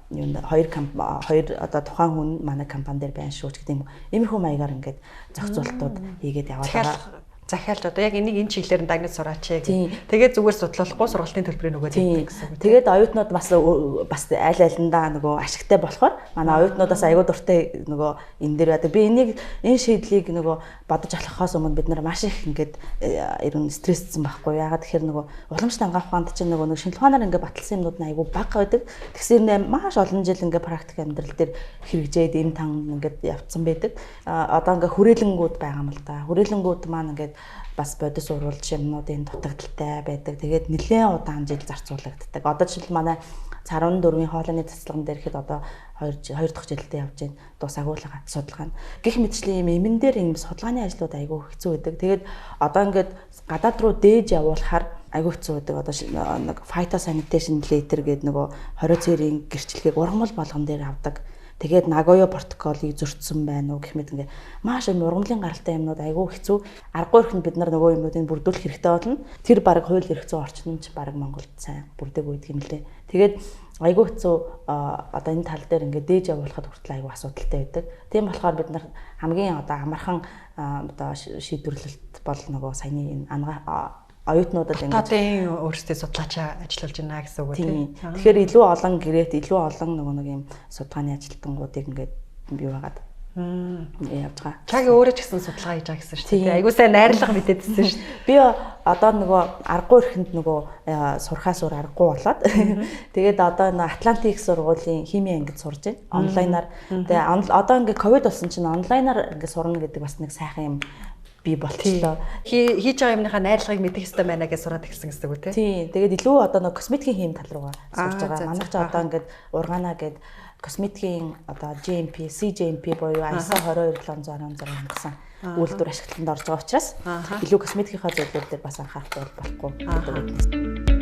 тухайн хүн манай компани дээр байна шүү ч гэдэг юм. Иймэрхүү маягаар ингээд зохицуултууд хийгээд яваад байгаа. Захиалж одоо яг энийг энэ чиглэлээр дагнаж сураач гэх. Тэгээд зүгээр судлуулахгүй сургалтын төлбөрийг нөгөөд өгдөг гэсэн үг. Тэгээд оюутнууд бас аль алиндаа нөгөө ашигтай болохоор манай оюутнуудаас аягүй дуртай нөгөө энэ дээр байдаг. Би энэ шийдлийг нөгөө бодож алхахаас өмнө бид нар маш их ингээд ерөн стрессцсэн байхгүй. Ягаад тэгэхээр нөгөө уламжлалт анагаах ухаанд чинь нөгөө шинжилгээ ухаанаар ингээд баталсан юмнууд нь аягүй бага байдаг. Тэгсээр маш олон жил ингээд практик амьдрал дээр хэрэгжээд эм тан ингээд явцсан байдаг. Одоо ингээд хүрээлэнгүүд байгаа юм л да. Хүрээлэнгүүд маань ингээд бас бодис уруулж юмнуудын дутагдaltaй байдаг. Тэгээд нэлээд удаан жил зарцуулагддаг. Одоо жишээл манай 14-ийн хоолойны цэцлэгэн дээр ихэд одоо 2 дахь жилдээ явж байна. Дуусаагүй л байгаа судалгаа нь. Гэх мэтчлэн эмэн дээр ийм судалгааны ажлууд айгүй хэцүү байдаг. Тэгээд одоо ингээд гадаад руу дээж явуулахаар айгүй хэцүү байдаг. Одоо нэг phytosanitary letter гэдэг нөгөө 20 цэрийн гэрчлэгийг ургамал болгон дээр авдаг. Тэгээд Нагоё протоколыг зөрчсөн байна уу гэх мэт ингээ маш ургамлын гаралтай юмнууд айгүй хэцүү. Аргагүй ихэнд бид нар нөгөө юмнуудыг бүрдүүлэх хэрэгтэй болно. Тэр баг хууль эрх зүйн орчинд баг Монголд сайн бүрдэг үйдэг юм лээ. Тэгээд айгүй хэцүү одоо энэ тал дээр ингээ дээж явуулахад хүртэл айгүй асуудалтай байдаг. Тийм болохоор бид нар хамгийн одоо амархан одоо шийдвэрлэлт бол нөгөө саяны энэ оюутнуудад ингээд өөрсдөө судлаач ажиллуулж байна гэсэн үг тийм. Тэгэхээр илүү олон гэрээт илүү олон нэг юм судалгааны ажилтнуудыг ингээд бий байгаад явж байгаа. Чагийн өөрөө ч гэсэн судалгаа хийж байгаа гэсэн шүү дээ. Айгуу сайн найрлага мэдээдсэн шүү дээ. Би одоо нөгөө аргагүй ихэнд нөгөө сурхаас өөр аргагүй болоод тэгээд одоо нөгөө Атлантик сургуулийн химийн ангид сурж байна. Онлайнаар. Тэгээ одоо ингээд ковид болсон чинь онлайнаар ингээд сурна гэдэг бас нэг сайхан юм би болчихлоо. Хийж байгаа юмныхаа найрлагыг мэдэх хэрэгтэй байна гэж сураад ирсэн гэсэн үг тийм. Тийм. Тэгээд илүү одоо нэг косметикийн хийм тал руугаа сурж байгаа. Манайх ч одоо ингээд ургаана гэд косметикийн одоо GMP, CGMP буюу ISO 22716 хангасан үйлдвэр ашиглалтанд орж байгаа учраас илүү косметикийнхаа зөвлөлүүд дээр бас анхаарах болохгүй гэдэг.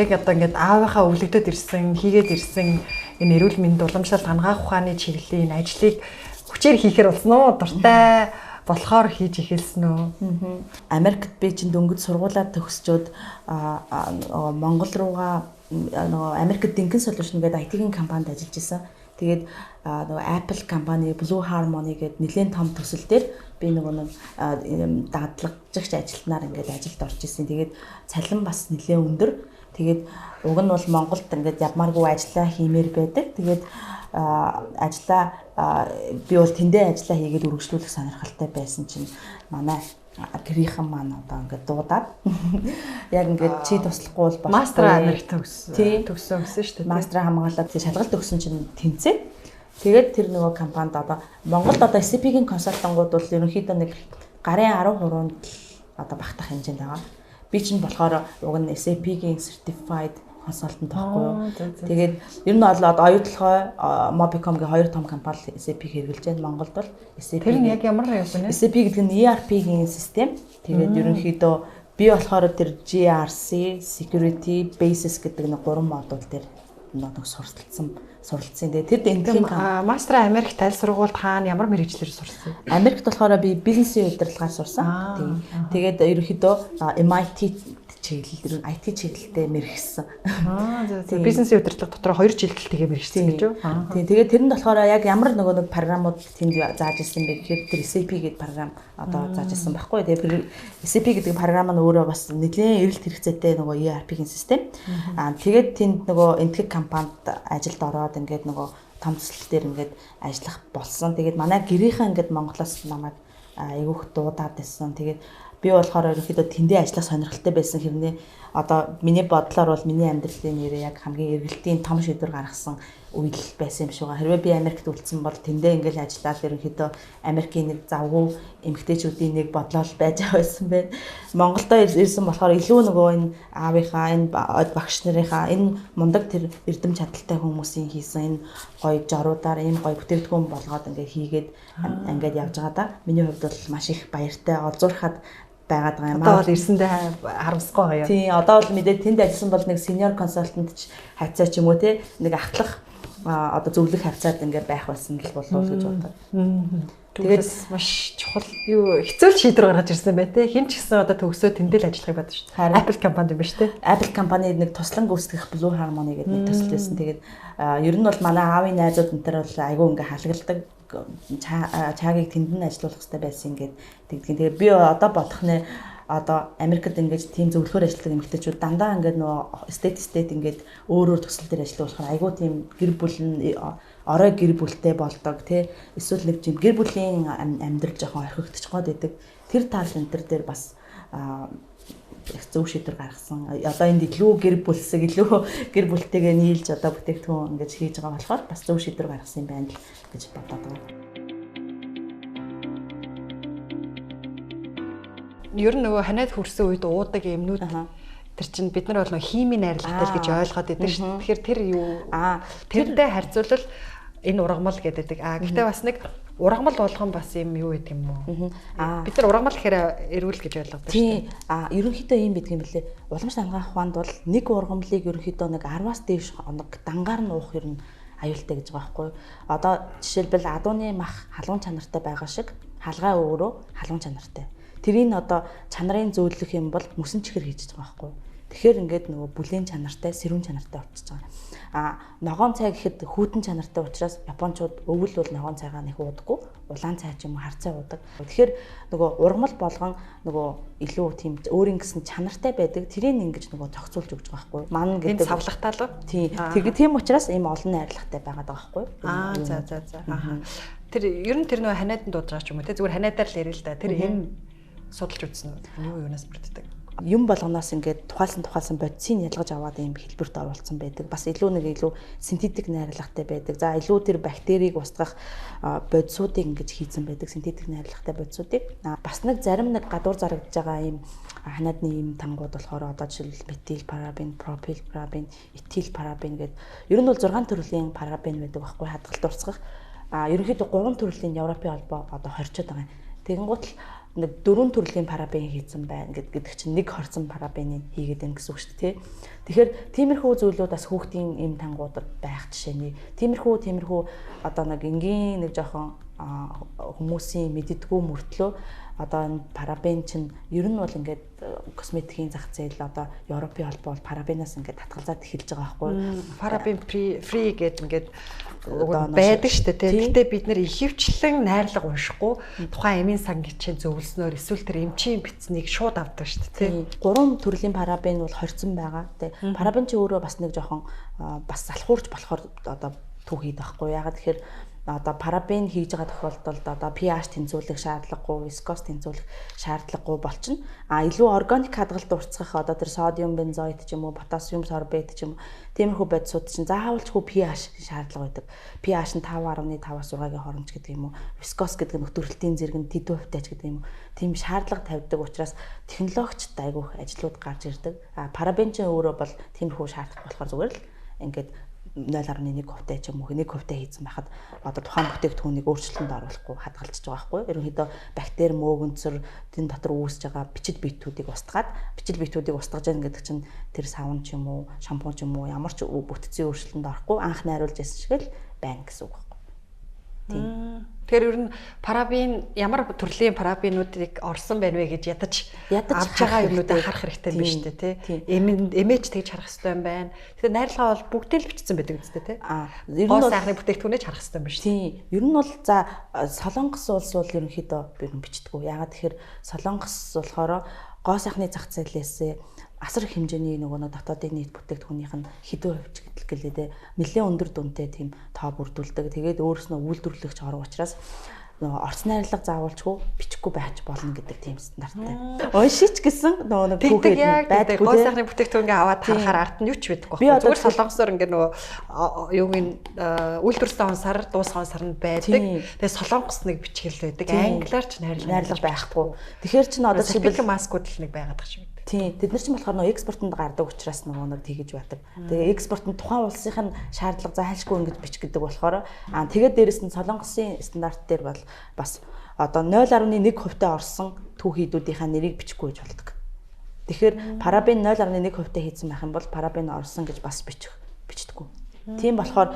Яг одоо ингээд аавынхаа өвлөгдөд ирсэн, хийгээд ирсэн энэ эрүүл мэнд уламжлалт хангах ухааны чиглэлийн ажлыг хүчээр хийхээр болсон уу? Дуртай болохоор хийж эхэлсэн үү? Америкт би чинь дөнгөж сургуулаа төгсчөөд Монгол руугаа нөгөө Америкт Dinkin Solution гэдэг IT-ийн компанид ажиллаж исэн. Тэгээд нөгөө Apple компани, Blue Harmony гэдэг нэлээд том төсөл дээр би нөгөө дадлагжигч ажилтнаар ингээд ажилд орж исэн. Тэгээд цалин бас нэлээд өндөр. Тэгээд уг нь бол Монголд ингээд явмааргүй ажиллаа хиймээр байдаг. Тэгээд ажиллаа би бол тэндээ ажиллаа хийгээд үргэлжлүүлэх сонирхолтой байсан чинь манай гэрийнхэн маань одоо ингээд дуудаад яг ингээд чи туслахгүй бол болохгүй. Мастер Америк төгссөн шүү дээ. Мастер хамгаалаад шалгалт өгсөн чинь тэнцээ. Тэгээд тэр нөгөө компанид одоо Монголд одоо SAP-ийн консалтангууд бол ерөнхийдөө нэг гарын 13-нд одоо багтах хэмжээнд байгаа. Би чинь болохоор уг нь SAP-ийн certified consultant байхгүй юу. Тэгээд ер нь бол оюутлогоо Mobicom-гийн хоёр том компани SAP хэрэгжилж байна. Монголд бол SAP. Тэр нь яг ямар юм бэ? SAP гэдэг нь ERP-гийн систем. Тэгээд ерөнхийдөө би болохоор тэр GRC, Security, Basis гэдэг нэг 3 модуль дээр нэг суралцсан. Тэгээд тэр эндхийн Мастер Америк аль сургуульд хаана ямар мэргэжлэр сурсан? Америкт болохоор би бизнесийн удирдлагаар сурсан. Тэгээд ерөнхийдөө MIT чиглэл, IT чиглэлтэй мэргэжсэн. Бизнесийн удирдлага дотор 2 жилдэлтэйгээ мэргэжсэн гэж үү? Тэгээд тэрэнд болохоор яг ямар нэг програмууд тэнд зааж ирсэн бэ гэхээр тэр SAP гэдэг програм одоо зааж ирсэн байхгүй. Тэгээд SAP гэдэг програм нь өөрөө бас нэлээд эрэлт хэрэгцээтэй нөгөө ERP-ийн систем. Тэгээд тэнд нөгөө энтэг компанид ажилд ороод ингээд нөгөө том төсөл дээр ингээд ажиллах болсон. Тэгээд манай гэрийнхэн ингээд Монголоос намайг айгүйх дуудаад байсан. Тэгээд би болохоор ерөнхийдөө тэндээ ажиллах сонирхолтой байсан хэрнээ одоо миний бодлоор бол миний амьдралын нэрээ яг хамгийн эргэлтийн том шийдвэр гаргасан үйл байсан юм шиг байна. Хэрвээ би Америкт үлдсэн бол тэндээ ингээл ажиллаад ерөнхийдөө Америкийн нэг завгүй эмэгтэйчүүдийн нэг бодлол байж байсан байх. Монголдо ирсэн болохоор илүү нөгөө энэ аавынхаа, энэ багш нарынхаа, энэ мундаг тэр эрдэм чадaltaй хүмүүсийн хийсэн энэ гоё жоруудаар энэ гоё бүтээгдэхүүн болгоод ингээ хийгээд ингээд явж байгаа да. Миний хувьд бол маш их баяртай олзуурхад байгаад байгаа юм аа. Одоо бол ирсэндээ харамсахгүй байгаа. Тийм, одоо бол мэдээ тэнд ажилласан бол нэг senior consultant ч хавцаа ч юм уу те нэг ахлах одоо зөвлөх хавцаад ингээд байх байсан л болов гэж боддог. Тэгээд маш чухал юу хэцүү шийдвэр гаргаж ирсэн бай тээ. Хин ч гэсэн одоо төгсөө тэндэл ажиллахыг бодож шүү дээ. Apple компанид юм ба шүү дээ. Apple компани нэг туслан гүйцэтгэх Blue Harmony гэдэг нэг төсөл байсан. Тэгээд ер нь бол манай аавын найзууд энэ төр бол айгүй ингээ халгалдаг чаагийг тэнд нь ажиллуулах хэрэгтэй байсан ингээд тэгдгийн. Тэгээд би одоо бодох нэ одоо Америкт ингээд тийм зөвлөхөр ажилладаг эмэгтэйчүүд дандаа ингээд нөгөө state ингээд өөрөөр төсөл дээр ажиллах болохоор айгүй тийм гэр бүл нь орой гэр бүлтэй болдог тий эсвэл нэг тийм гэр бүлийн амьдрал жоохон орхигдчих гоод байдаг. Тэр тал энэ төр дээр бас зөв шийдвэр гаргасан. Одоо энд илүү гэр бүлсэг илүү гэр бүлтэйгээ нийлж одоо бүтээгдэхүүн ингэж хийж байгаа болохоор бас зөв шийдвэр гаргасан юм байна л гэж бодоод байна. Ер нь нөгөө ханаад хүрсэн үед уудаг юмнууд тэр чинь бид нар бол нөгөө химийн найрлагатай л гэж ойлгоод байдаг шүү. Тэгэхээр тэр юу тэрнтэй харьцуулбал энэ ургамал гэдэг. Гэхдээ бас нэг ургамал болгон бас юм юу гэдэг юм уу? Бид нар ургамал гэхээр эрүүл гэж ойлгодог шүү. Тийм. Ерөнхийдөө юм байдаг юм билээ. Уламжлалт хангах ухаанд бол нэг ургамлыг ерөнхийдөө нэг 10-аас дээш хоног дангаар нь уух ер нь аюултай гэж байгаа байхгүй юу? Одоо жишээлбэл адууны мах халуун чанартай байгаа шиг халгай өөрөө халуун чанартай. Тэрийг одоо чанарын зөөлөх юм бол мөсөн чихэр хийж байгаа байхгүй. Тэгэхээр ингээд нөгөө бүлийн чанартай, сэрүүн чанартай болчихж байгаа. Ногоон цай гэхэд хүүтэн чанартай учраас японочууд өвөл бол ногоон цайгаа нэг уудаггүй, улаан цай ч юм уу хар цай уудаг. Тэгэхээр нөгөө ургамал болгон нөгөө илүү тийм өөрийн гэсэн чанартай байдаг. Тэрийг ингэж нөгөө зохицуулж өгч байгаа байхгүй. Ман гэдэг савлагтаа л. Тийм учраас ийм олон найрлагатай байгаад байгаа байхгүй. За. Тэр ер нь тэр нөгөө ханиаданд дуудаж байгаа ч юм уу те зүгээр ханиадаар л ярил л да. Тэр юм судалж үзсэн үү? Юу юунаас бүрддэг? юм болгоноос ингээд тухайлсан бодисыг ялгаж аваад ийм хэлбэрт оруулсан байдаг. Бас илүү синтетик найрлагатай байдаг. За илүү тэр бактерийг устгах бодисуудыг ингэж хийцэн байдаг. Синтетик найрлагатай бодисуудыг. Бас зарим гадуур зарагдж байгаа ийм ханаадны ийм тангууд болохоор одоо жишээлбэл метил парабен, пропил парабен, этил парабен гэдэг ер нь бол 6 төрлийн парабен байдаг байхгүй хадгалт урсгах. Ерөнхийдөө 3 төрлийн Европын холбоо одоо хорчод байгаа юм. Тэгэнгუთ л 4 төрлийн парабен хийцэн байна гэдэг чинь нэг хорцсон парабеныг хийгээд байна гэсэн үг шүү дээ. Тэгэхээр тиймэрхүү зүйлүүд бас хүүхдийн эм тангуудад байх жишээний. Тиймэрхүү одоо энгийн жоохон хүмүүсийн мэддэггүй мөртлөө одоо энэ парабен чинь ер нь бол ингээд косметикийн зах зээл одоо Европын холбоо бол парабенаас ингээд татгалзаад эхэлж байгаа байхгүй. Парабен фри гэдэг ингээд байдаг шүү дээ. Гэхдээ бид нэр ихэвчлэн найрлага уншихгүй тухайн эмийн сан гिचээ зөвлснөөр эсвэл тэр эмчийн бичснийг шууд авдаг шүү дээ. 3 төрлийн парабен бол хорьсон байгаа. Парабен чи өөрөө бас нэг жоохон бас залхуурч болохоор одоо түүхийд байхгүй. Ягаад тэгэхээр одоо парабен хийж байгаа тохиолдолд одоо pH тэнцвүүлэх шаардлагагүй, вискоз тэнцвүүлэх шаардлагагүй болчихно. Илүү органик хадгалт уртсгах одоо тэр содиум бензоид ч юм уу, потасиум сорбет ч юм уу тиймэрхүү бодисууд чинь заавалчгүй pH шаардлага байдаг. pH нь 5.5-аас 6-гийн хооронд гэдэг юм уу. Вискоз гэдэг нь өтөрөлтийн зэрэг нь тэдүү хувьтай ч гэдэг юм уу. Тийм шаардлага тавьдаг учраас технологичд айгүйх ажлууд гарч ирдэг. Парабен ч өөрөө бол тиймэрхүү шаардлага болохоор зүгээр л ингээд 0.1% ч юм уу 1% хийсэн байхад одоо тухайн бүтээгдэхүүнийг өөрчлөлтөнд оруулахгүй хадгалж байгаа байхгүй. Ерөнхийдөө бактери мөөгөнцөр тэн дотор үүсэж байгаа бичил биетүүдийг устгаад бичил биетүүдийг устгаж яах гэдэг чинь тэр савн ч юм уу шампунь ч юм уу ямар ч бүтцийн өөрчлөлтөнд орохгүй анх найруулж ясан шиг л байна гэсэн үг байхгүй. Тийм. Тэгэхээр ер нь парабен ямар төрлийн парабенуудыг орсон байна вэ гэж ядаж авч байгаа юмнуудыг харах хэрэгтэй юм биш үү те. Эмээж тэгж харах хэрэгтэй юм байна. Тэгэхээр найрлагаа бол бүгдээ л бичсэн байдаг үстэй те. Ер нь бол сайхны бүтээгдэхүүнээ харах хэрэгтэй юм биш үү? Тийм. Ер нь бол за Солонгос улс бол ерөнхийдөө бичдэггүй. Ягаад тэгэхээр Солонгос болохоор гоо сайхны зах зээлээс асар их хэмжээний нөгөө дотоодын нийт бүтээгдэхүүнийх нь хэдэн хувьч гэлээ дээ нэлээд өндөр дүнтэй тийм тоо бүрдүүлдэг. Тэгээд өөрснөө үйлдвэрлэгч орон учраас нөгөө орц найрлага заавалчгүй бичихгүй байж болно гэдэг тийм стандарттай. Уншиж гэсэн нөгөө түүхэд байдаг. Гоо сайхны бүтээгдэхүүнгээ аваад харахаар ард нь юу ч байдаггүй. Зүгээр солонгосоор ингээ нөгөө юугийн үйлдвэрлэсэн онсаар дууссан онсаар нь байдаг. Тэгээд солонгос нэг бичгэл байдаг. Англиар ч найрлага байхгүй. Тэгэхээр чинь одоо жишээлбэл маскууд л нэг байгаад байгаа шиг. Тийм. Тэд нар ч болохоор нөгөө экспортод гардаг учраас нөгөө тэгэж байдаг. Тэгээ экспорт нь тухайн улсын шаардлага зайлшгүй ингэж бичих гэдэг болохоор тэгээд дээрэс нь солонгосын стандарт дээр бол бас одоо 0.1% орсон түүхийдүүдийнхаа нэрийг бичихгүй гэж болдог. Тэгэхээр парабен 0.1% хийсэн байх юм бол парабен орсон гэж бас бичдэггүй. Тийм болохоор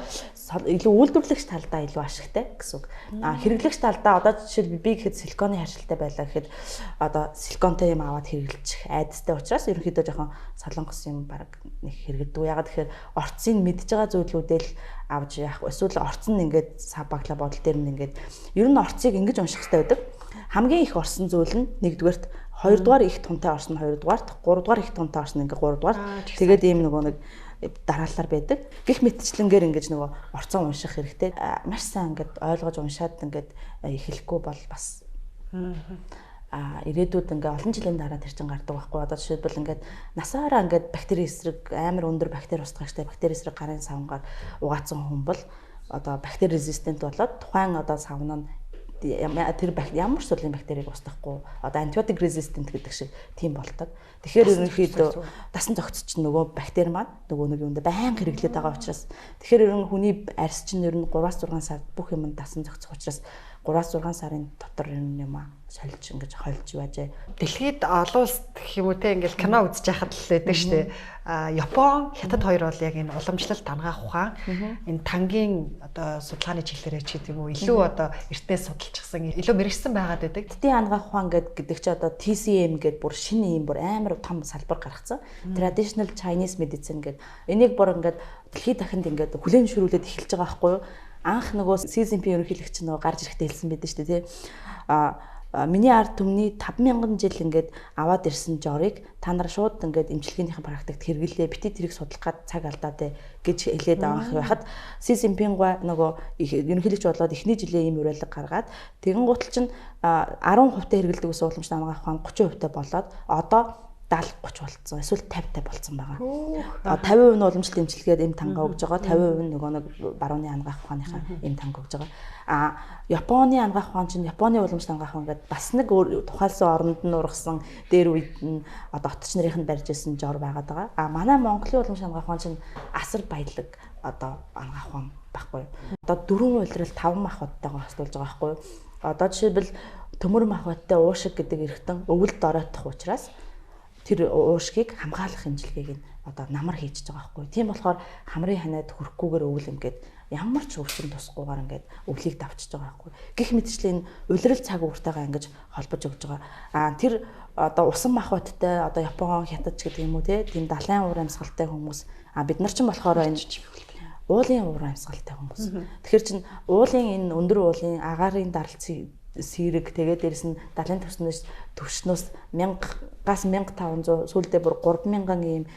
илүү үйлдвэрлэгч талдаа илүү ашигтай гэсэн үг. Хэрэглэгч талдаа одоо жишээл би гэхэд силиконы харшилтай байлаа гэхэд одоо силиконтой юм аваад хэрэглэж айдастай учраас ерөнхийдөө жоохон солонгос юм баг нэг хэрэгэлдэг. Ягаад тэгэхээр орцыг мэдж байгаа зүйлүүдээ л авч яах вэ? Эсвэл орц нь ингээд сабагла бодол дээр нь ингээд ер нь орцыг ингэж унших хэрэгтэй байдаг. Хамгийн их орсон зүйл нь нэгдүгээрт 2 дугаар их тунтай орсон 2 дугаарт 3 дугаар их тунтай орсон ингээд 3 дугаар тэгээд ийм нөгөө нэг дараалалаар байдаг. Гэх мэтчлэнгээр ингэж нөгөө орцон унших хэрэгтэй. Маш сайн ингээд ойлгож уншаад ингээд эхлэхгүй бол бас ирээдүйд ингээ олон жилийн дараа тэр чин гардаг байхгүй. Одоо жишээлбэл ингээд насаараа ингээд бактери эсрэг амар өндөр бактери устгахтай бактери эсрэг гарын савнгаар угаацсан хүн бол одоо бактери резистент болоод тухайн одоо савн нь тэр ямар ч төрлийн бактерийг устгахгүй одоо антибиотик резистент гэдэг шиг тийм болдог. Тэгэхээр ерөнхийдөө дасан зохицч чинь нөгөө бактери маань нөгөө нэг юундаа байнга хэрэглээд байгаа учраас тэгэхээр ер нь хүний арьс чинь ер нь 3-6 сард бүх юм дасан зохицох учраас 3-6 сарын дотор юм солиж ингэж хольж байжээ. Дэлхийд олон улс гэх юм уу те ингээл кино үзэж байхад л байдаг шүү дээ. Япон, Хятад хоёр бол яг энэ уламжлалт дангаах ухаан энэ тангийн одоо судалгааны чиглэлээр ч гэдэг юм уу илүү одоо эртнээс судалчихсан илүү мэрэгсэн байгаад байдаг. Тэдний ангаах ухаан гэдэг чи одоо TCM гэдэг бүр шинэ юм бүр амар том салбар гаргацсан. Traditional Chinese medicine гэдэг энийг бүр ингээд дэлхийд дахинд ингээд хүлээн зөвшөөрүүлээд эхэлж байгаа байхгүй юу? Анх нөгөө Си Цзиньпин ерөнхийлөгч нөгөө гарч ирэхдээ хэлсэн байдаг шүү дээ тий. Миний ард түмний 5000 жил ингээд аваад ирсэн жорыг та нар шууд ингээд эмчилгээнийхэн практикт хэрэглээ. Бити тэрийг судлах гад цаг алдаад гэж хэлээд авах байхад Си Цзиньпин нөгөө ерөнхийлөгч болоод эхний жилээ ийм уриалга гаргаад тэгэн гутал чинь 10% хэрэглэдэг ус уламжлалт ангаах ухаан 30% болоод одоо 70-30 болцсон. Эсвэл 50-50 болцсон байгаа. 50% нь уламжлалт эмчилгээд эм танга өгж байгаа. 50% нь нөгөө нэг барууны ангаах ухааныхаа эм танга өгж байгаа. Японы ангаах ухаан чинь Японы уламжлалт ангаах ухаан гэдэг бас нэг тухайлсан оронд нь ургасан дээр үед нь одоо отч нарын барьж ирсэн жор байгаад байгаа. Манай Монголын уламжлалт ангаах ухаан чинь асар баялаг одоо ангаах ухаан байхгүй. Одоо 4 улирал 5 махбаттайгаа хослуулж байгаа байхгүй. Одоо жишээлбэл төмөр махбаттай уушиг гэдэг эргэтэн өвөлд оройтох учраас тэр уушгийг хамгаалах хэмжлэгийг нь одоо намар хийж байгаа байхгүй. Тийм болохоор хамрын ханаад хөрөхгүйгээр өвөл ингээд ямар ч өвчин тусгүйгээр ингээд өвлийг давчиж байгаа байхгүй. Гэх мэтчлэн улирал цаг ууртайгаа ингэж холбож өгж байгаа. Тэр одоо усан махбаттай одоо Япон, Хятад гэдэг юм уу тийм далайн уур амьсгалтай хүмүүс бид нар ч болохоор энэ уулын уур амьсгалтай хүмүүс. Тэгэхээр чин уулын энэ өндөр уулын агаарын даралцыг сэрэг тэгээд дээрэс нь далайн төвшнөөс 1000-аас 1500 сүүлдээ бүр 3000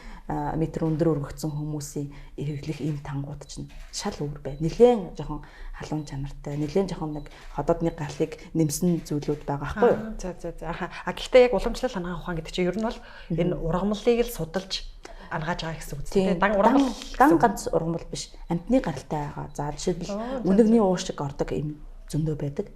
метр өндөр өргөгдсөн хүмүүсийн эргэлэх ийм тангууд чинь шал өөр бай. Нилээн жоохон халуун чанартай, нилээн жоохон нэг ходоодны галыг нэмсэн зүйлүүд байгаа байхгүй юу? За. Гэхдээ яг уламжлал ангаах ухаан гэдэг чинь ер нь бол энэ ургамлыг л судалж ангааж байгаа гэсэн үг тийм. Дан ганц ургамал биш. Амтны гаралтай байгаа. За жишээлбэл үнэгний уушиг ордог ийм зөндөө байдаг.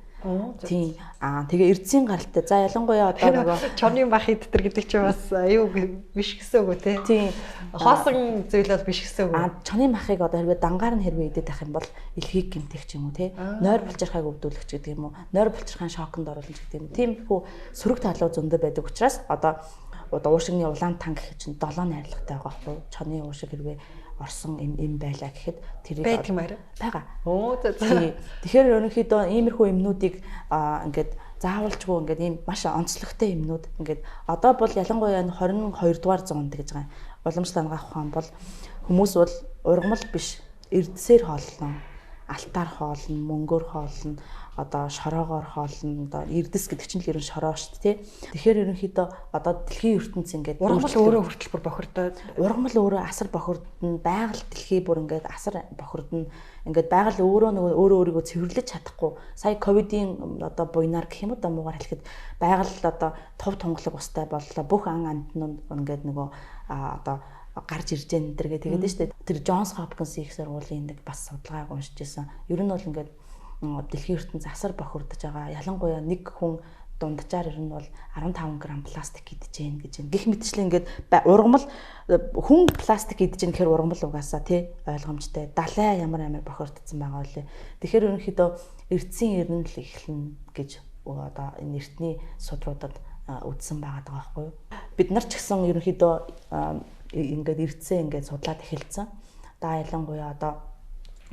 Тийм. Тэгээ эрдсийн гаралтай. За ялангуяа одоо нөгөө чоны бах идтер гэдэг чинь бас аюу биш гэсэн үг үү тийм. Хоосон зүйл бол биш гэсэн үг. Чоны махыг одоо хэрвээ дангаар нь хэрвээ идэх байх юм бол элхийг гэмтэх ч юм уу тий. Нойр булчирхайг өвдүүлэх ч гэдэг юм уу. Нойр булчирхайн шоконд оруулах гэдэг юм. Тиймэрхүү сөрөг талуу зөндөө байдаг учраас одоо уушигны улаан танк гэх чинь 7 найрлагатай байгаа байхгүй. Чоны уушиг хэрвээ орсон эм байлаа гэхэд тэрийг байдаг юм аа. Бага. За. Тэгэхээр ерөнхийдөө иймэрхүү эмнүүдийг ингээд заавалчгүй ингээд ийм маш онцлогтой эмнүүд ингээд одоо бол ялангуяа 22 дугаар зуунд гэж байгаа. Уламжлалт ангаах ухаан бол хүмүүс бол ургамал биш эрдсээр хооллон, алтаар хоолно, мөнгөөр хоолно, одоо шороогоор хоолно. Одоо эрдэс гэдэг чинь л ерөн шороо шүү дээ, тий. Тэгэхээр ерөнхийдөө одоо дэлхийн ертөнц ингээд ургамал өөрөө хүртэл бүр бохирдоод, ургамал өөрөө асар бохирдно, байгаль дэлхий бүр ингээд асар бохирдно. Ингээд байгаль өөрөө нөгөө өөрийгөө цэвэрлэж чадахгүй. Сая ковидын одоо буйнаар гэх юм уу муугаар хэлэхэд байгаль одоо тов тунгалаг устай боллоо. Бүх ан амтнууд ингээд нөгөө одоо гарч ирж байгаа энэ төргээ тэгээд нь шүү дээ. Тэр Джонс Хопкинс их сургуулийн нэг бас судалгааг уншиж байсан. Ер нь бол ингээд дэлхийн ертөнц асар бохирдож байгаа. Ялангуяа нэг хүн дунджаар ер нь бол 15 г пластик идэж гин гэж байна. Гэх мэтчлэн ингээд ургамал хүн пластик идэж гин гэхээр ургамал угаасаа тий ойлгомжтой. Далай ямар бохирдсон байгаа үлээ. Тэгэхээр ерөнхийдөө эрдсийн эрдэнэ л эхлэн гэж одоо энэ эртний судруудад үздсэн байгаа байхгүй юу? Бид нар ч гэсэн ерөнхийдөө ингээд эрдсээ ингээд судлаад эхэлсэн. Ялангуяа одоо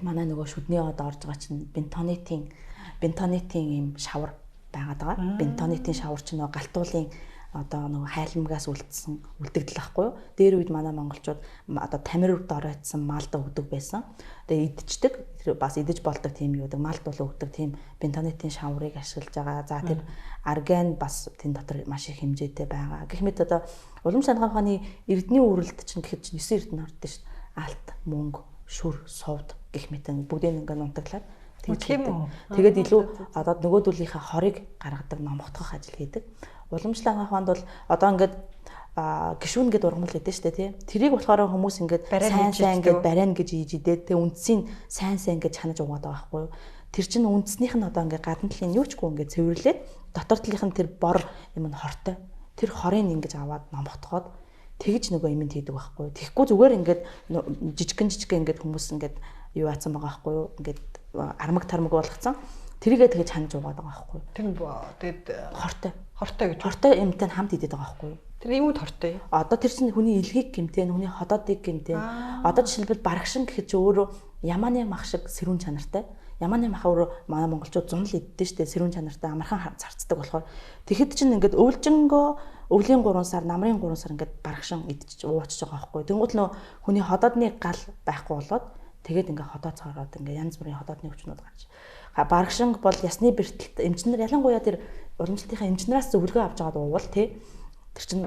манай нөгөө шүдний од орж байгаа чинь бентонитын ийм шавар байгаад байгаа. Бентонитын шавар чинь нөгөө галтуулын одоо нөгөө хайлмгаас үлдэгдэл ахгүй юу? Дээр үед манай монголчууд одоо тамирд оройтсан малд өгдөг байсан. Тэгээ идчихдэг. Тэр бас идэж болдог тийм юу гэдэг малд бол өгдөг тийм бентонитын шаврыг ашиглаж байгаа. За тэр арган бас тэн дотор маш их хэмжээтэй байгаа. Гэх мэт одоо уламжлалт ангаах ухааны эрдний үрэлт чинь гэхэд чинь 9 эрдэнэ ордсон шүү дээ. Алт, мөнгө, шүр, совд гэх мэт бүгдийг ингээд нунтаглаад тэгээд илүү одоо нөгөөдөлийнхээ хорыг гаргадаг, номготгох ажил хийдэг. Уламжлалт ангаах ухаанд бол одоо ингээд гişүүн гэдэг ургамал гэдэг шүү дээ тий. Тэрийг болохоор хүмүүс ингээд сайн ингээд бариана гэж ийж идээд тэг үндсийг сайн ингээд чанаж угаад байгаа байхгүй юу. Тэр чинь үндснийх нь одоо ингээд гадна талын юу чгүй ингээд цэвэрлээд дотор талынх нь тэр бор юм нь хортой. Тэр хорыг ингэж аваад номготгоод тэгж нөгөө юмд хийдэг байхгүй юу. Тэгэхгүй зүгээр ингээд жижигэн ингээд хүмүүс ингээд юу яатсан байгаа байхгүй юу. Ингээд армаг тармаг болгоцсон. Тэрийгээ тэгж ханаж угаад байгаа байхгүй юу. Тэгээд хортой гэж. Хортой юмтай хамт идээд байгаа байхгүй юу. Тэр юмуд хортой. Одоо тэр чинь хүний илгийг гэмтэн, хүний ходоодыг гэмтэн. Одоо жишээлбэл барагшин гэхэд чи өөрөө ямааны мах шиг сэрүүн чанартай. Ямааны мах өөрөө манай монголчууд зун л иддэн штэ сэрүүн чанартай амархан зарцдаг болохоор тэгэхэд чинь ингээд өвлжөнгөө өвлийн 3 сар, намрын 3 сар ингээд барагшин идчихэж уучж байгаа байхгүй. Тэнгуут нөө хүний ходоодны гал байхгүй болоод тэгээд ингээд ходоо цороод ингээд янз бүрийн ходоодны хүчнүүд гарч. Барагшин бол ясны бэртэлт эмчнэр ялангуяа тэр уламжлалтынхаа эмчнараас зөвлөгөө авч байгаад уувал тий. Тэр чинь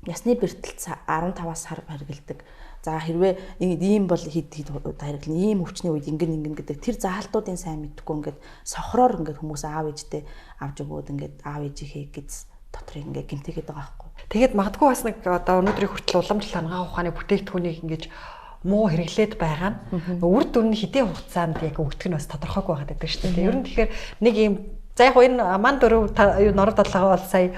ясны бэртэлт 15-аас сар хэрэгэлдэг. За хэрвээ ийм бол хэд хэрэглэн ийм өвчний үед ингэн гэдэг тэр заалтуудын сайн мэдхгүй ингээд сохроор ингээд хүмүүс аав ээжтэй авч өгөөд ингээд аав ээжийнхээ гэж дотрыг ингээд гэмтээгээд байгаа байхгүй. Тэгээд магадгүй бас нэг одоо өнөөдрийн хүртэл уламжлалт хангалттай ухааны бүтээгдэхүүнийг ингэж муу хэрэглээд байгаа нь үр дүн нь хэдийн хугацаанд яг өгдөг нь бас тодорхойгүй байгаад байдаг шүү дээ. Ер нь тэгэхээр нэг юм за яг энэ ман дөрөв норд толгоо бол сая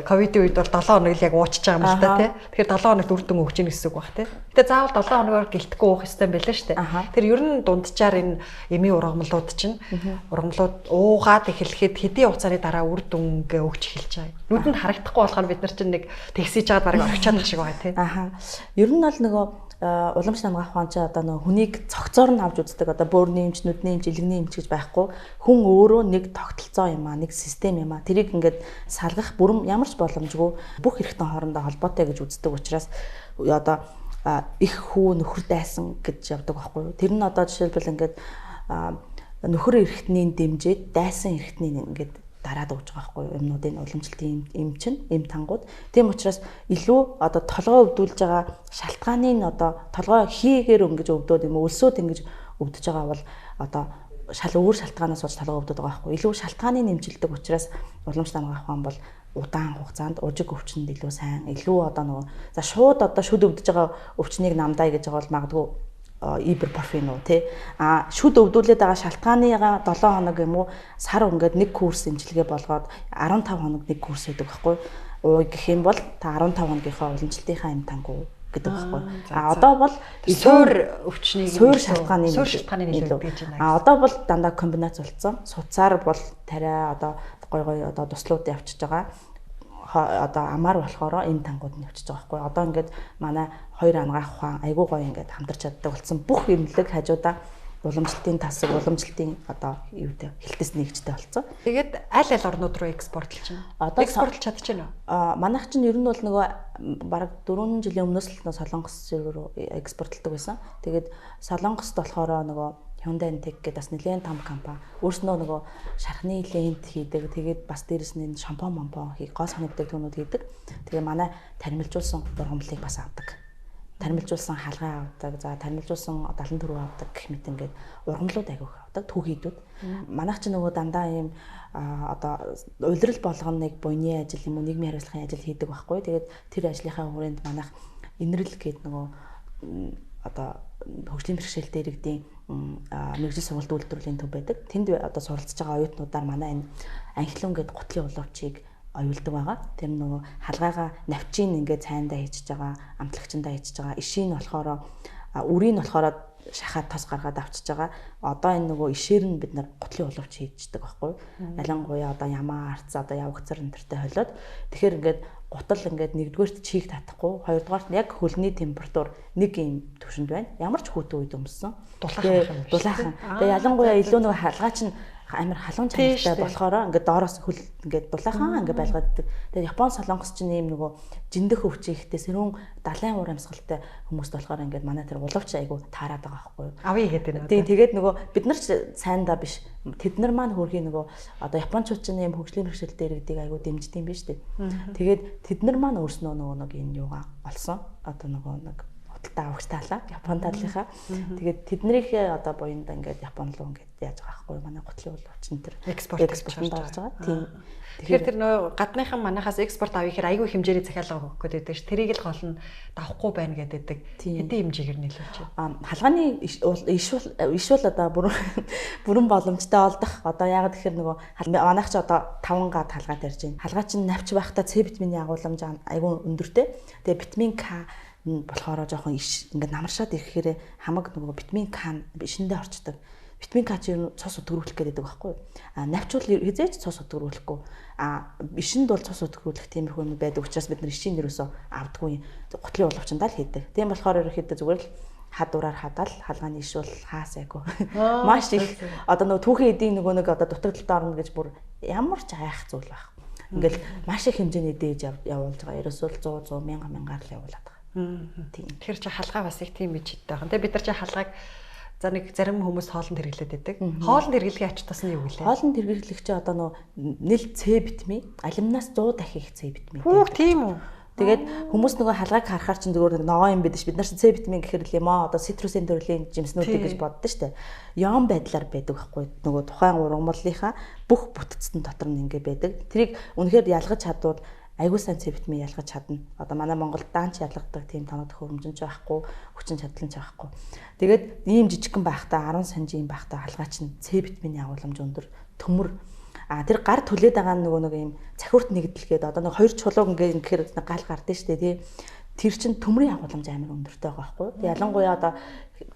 ковидын үед бол 7 хоног л яг уучиж байгаа юм л та тий. Тэгэхээр 7 хоногт үр дүн өгч ийн гэсэн үг баг тий. Гэтэ заавал 7 хоногоор гэлтэхгүй уух хэрэгтэй юм байлаа шүү дээ. Тэр ер нь дунджаар энэ эмийн ургамлууд чинь ургамлууд уугаад эхлэхэд хэдийн хугацааны дараа үр дүнгээ өгч эхэлж байгаа. Нүдэнд харагдахгүй болохоор бид нар чинь нэг тэгсэж жаад барыг орчаад шиг байгаа тий. Ер нь бол нөгөө уламжлалт хамгаалах ухаан чи одоо нөгөө хүнийг цогцоор нь авч үздэг одоо бөөрийн эмч, нүдний эмч, илгэний эмч гэж байхгүй хүн өөрөө нэг тогтолцоо юм аа, нэг систем юм аа. Тэрийг ингээд салгах бүрэн ямар ч боломжгүй бүх эрэгтэн хоорондоо холбоотой гэж үздэг учраас одоо их хүү нөхөр дайсан гэж явдаг байхгүй. Тэр нь одоо жишээлбэл ингээд нөхөр эрэгтний дэмжиж дайсан эрэгтний ингээд дараад өгч байгаа байхгүй юмнуудын уламжлалтын эм чинь эм тангууд. Тийм учраас илүү одоо толгой өвдүүлж байгаа шалтгааны нь одоо толгой хийгээр өнгөж өвдөөд юм өлсөд ингэж өвдөж байгаа бол одоо өөр шалтгаанаас болж толгой өвдөж байгаа байхгүй. Илүү шалтгааны нэмжилдэг учраас уламжлалт хамгаалах ухаан бол удаан хугацаанд ужиг өвчнөд илүү сайн илүү одоо нөгөө за шууд одоо шүд өвдөж байгаа өвчнийг намдаа гэж байгаа бол магадгүй иберпрофен уу тий шүд өвдүүлээд байгаа шалтгааныгаа 7 хоног юм уу сар өнгөд нэг курс эмчилгээ болгоод 15 хоног нэг курс өгдөг байхгүй уу гэх юм бол та 15 хоногийнхаа уламжлалтынхаа эм тангуу гэдэг байхгүй одоо бол суур өвчнийг суур шалтгааны нөлөө гэж байна. Одоо бол дандаа комбинац болцсон суцаар бол тариа одоо гой одоо туслууд явчихж байгаа одоо амар болохоор эм тангууд нь явчихж байгаа байхгүй. Одоо ингээд манай хоёр ангаах ухаан айгуу гоё ингээд хамтарч чаддаг болсон. Бүх эмнэлэг хажуудаа уламжлалтын тасаг, уламжлалтын одоо юу вэ? Хилтэс нэгжтэй болсон. Тэгээд аль орнууд руу экспортлж байна? Одоо экспортлж чадчихна уу? Манайх чинь ер нь бол нөгөө бараг 4 жилийн өмнөөс л Солонгос руу экспортлдог байсан. Тэгээд Солонгост болохоор нөгөө Hyundai Tech гэдэг бас нэлээд том компани. Өөрснөө нөгөө шархны лент хийдэг. Тэгээд бас дээрэс нь шампунь хийх, гоо сахны бүтээгдэхүүнүүд хийдэг. Тэгээ манай таримлжуулсан ургамлыг бас авдаг. Таримлжуулсан халгаа авдаг. За таримлжуулсан 74 авдаг гэх мэт ингээд ургамлууд агиух авдаг. Түүхийдүүд. Манайх ч нөгөө дандаа ийм одоо улирал болгоно нэг буйны ажил юм уу нийгмийн хариуцлагын ажил хийдэг байхгүй. Тэгээд тэр ажлынхаа хүрээнд манайх инрэл гэдэг нөгөө одоо хөгжлийн бэрхшээлтэй иргэдийн мэргэжил сургалт үйлдвэрлэлийн төв байдаг. Тэнд одоо суралцж байгаа оюутнуудаар манай энэ анхлын гэдэг гутлын уловчийг оюулдаг байгаа. Тэр нөгөө халгаагаа навчийн ингээд цайндаа хийчихэж байгаа, амтлагчиндаа хийчихэж байгаа. Ишийн болохоор үрийн болохоор шахаад тос гаргаад авчиж байгаа. Одоо энэ нөгөө ишээр нь бид нар гутлын уловч хийждэг байхгүй. Ялангуяа одоо ямаа арц одоо явгцар энтертэй холиод тэгэхээр ингээд гутал ингээд нэгдүгээрт чийг татахгүй, хоёрдугаарт яг хөлний температур нэг юм төвшөнд байна. Ямар ч хүүтэн үед өмссөн. Дулаахан. Тэгээ ялангуяа илүү нөгөө халгаа чинь амар халуун чанартай болохоор ингээд доороос хөл ингээд дулаахан ингээд байлгадаг. Тэгээ Япон Солонгос чинь ийм нөгөө жиндэх өвчтэй сэрүүн далайн уур амьсгалтай хүмүүст болохоор ингээд манай тэр уловч айгу таарад байгаа байхгүй юу? Авъя гэдэг нь. Тэгээд нөгөө бид нар ч сайндаа биш. Тэд нар маань хөрхийн нөгөө одоо японочууд чинь ийм хөгжлийн бэрхшээлтэй иргэдийг айгу дэмждэг юм биш үү? Тэгээд тэд нар маань өөрснөө нөгөө нэг энэ юугаа олсон. Одоо нөгөө нэг худалдаа авахч таалаа Япон талынхаа. Тэгээд тэднийхээ одоо буянда ингээд Япон руу ингээд яаж байгаа байхгүй манай гутлын уловч энэ төр экспорт хийж байгаа. Тийм. Тэгэхээр тэр нөө гадныхан манахаас экспорт авъя гэхээр айгүй хэмжээрийн захиалга өгөх гэдэг ш. Тэрийг л гол нь давахгүй байна гэдэг. Хэдийн хэмжээгээр нөлөөлж байна. Халгааны иш бол одоо бүрэн боломжтой олдох. Одоо яагаад гэхээр нөгөө манайх ч одоо 5 гад халгаа тарьж байна. Халгаа чинь навч байхдаа С витамины агуулмж айгүй өндөртэй. Тэгээ витамин К болохоор жоохон иш ингээд намаршаад ирэхээр хамаг нөгөө витамин К ишэндээ орчдөг. Витамин К чинь цус өтгөрүүлэх гэдэг байхгүй юу? Навчвал хизээч цус өтгөрүүлэхгүй. Ишэнд бол цус өтгөрүүлэх тиймэрхүү юм байдаг учраас бид нар ишийн нэрөөсөө авдаггүй. Гутлын уловчондаа л хийдэг. Тийм болохоор ерөөхдөө зүгээр л хадураар хадаал халгааны иш бол хаасайгүй. Маш их одоо нөгөө түүхийн эдийн нөгөө нэг одоо дутагдлалд орно гэж бүр ямар ч айх зүйл байх. Ингээл маш их хэмжээний дээж явуулж байгаа. Ерөөсөө 100 мянгаар л явуулаад байгаа. Тийм. Тэгэхээр чи халгаа бас их тийм байж идэх байх. Тэгээ бид нар чи халгааг за нэг зарим хүмүүс хоолнд хэрэглээд байдаг. Хоолнд хэрэглэхийн ач тус нь юу вэ? Хоолнд хэрэглэх чи одоо нөө нэл С витамин, алимнаас 100 дахин их С витамин. Хүүх тийм үү? Тэгээд хүмүүс нөгөө халгааг харахаар чинь зүгээр ногоо юм бидэж бид нар С витамин гэхэр лимон одоо цитрусийн төрлийн жимснүүдийг гэж боддоо штэ. Яон байдлаар байдаг байхгүй нөгөө тухайн ургамлынхаа бүх бүтцэн дотор нь ингэ байдаг. Тэрийг үнэхээр ялгаж чадвал аягүй сайн С витамин ялгаж чадна. Одоо манай Монголд даанч ялгадаг тийм тоног хөрөмжөнд ч байхгүй, хүчин чадлан ч байхгүй. Тэгээд ийм жижигхэн байхдаа 10 санжийн байхдаа халгаач нь С витамины агуулмж өндөр, төмөр. Тэр гар түлээд байгаа нэг ийм цахиурт нэгдэлгээд одоо нэг хоёр чулууг ингээд гал гардыг штэ тий. Тэр чин төмрийн агуулмж амар өндөртэй байгаа байхгүй. Ялангуяа одоо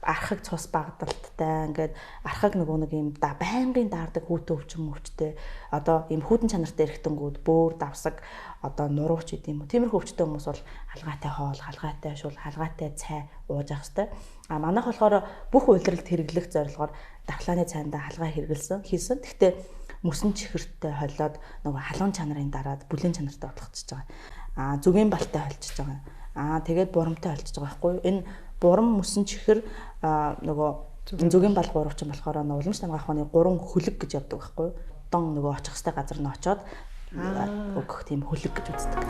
архаг цус багдалттай ингээд архаг нэг ийм байнгын даардаг хүүтэн өвчин мөвчтэй одоо ийм хүүтэн чанартай эргэтэнгүүд бөөр давсаг одоо нурууч гэдэг юм уу. Тиймэрхүү өвчтэй хүмүүс бол халгаатай хоол, халгаатай шул, халгаатай цай ууж явах хэрэгтэй. Манайх болохоор бүх улиралд хэрэглэх зорилгоор дархлааны цайндаа халгаа хэрэглэсэн хийсэн. Гэхдээ мөсөн чихэртэй холиод нөгөө халуун чанарын дараад бүлээн чанартай бодлогдчихж байгаа. Зүгийн балтай холжиж байгаа. Тэгээд бурамтай холжиж байгаа байхгүй. Энэ бурам мөсөн чихэр нөгөө зүгийн бал гурвчин болохоор уламж тамга ахны 3 хөлөг гэж явдаг байхгүй. Дон нөгөө очих хэвстэй газар нь очоод өгөх тийм хөлөг гэж үздэг.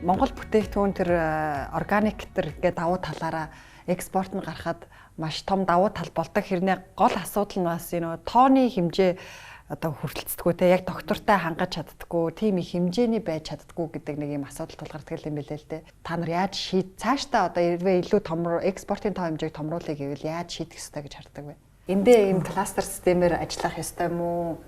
Монгол бүтээгдэхүүн тэр органик тэр ингээд давуу талаараа экспорт нь гарахад маш том давуу тал болдог. Хэрнээ гол асуудал нь бас энэ тооны хэмжээ одоо хүртэлцдэггүй те яг доктортай хангаж чаддаггүй, тийм их хэмжээний байж чаддаггүй гэдэг нэг юм асуудал тулгардаг юм билээ л дээ. Та нар яаж цаашдаа одоо хэрвээ илүү экспортын тоо хэмжээг томруулъя гэвэл яаж шийдэх ёстой гэж хардаг вэ? Эндээ ийм кластер системээр ажиллах ёстой юм уу?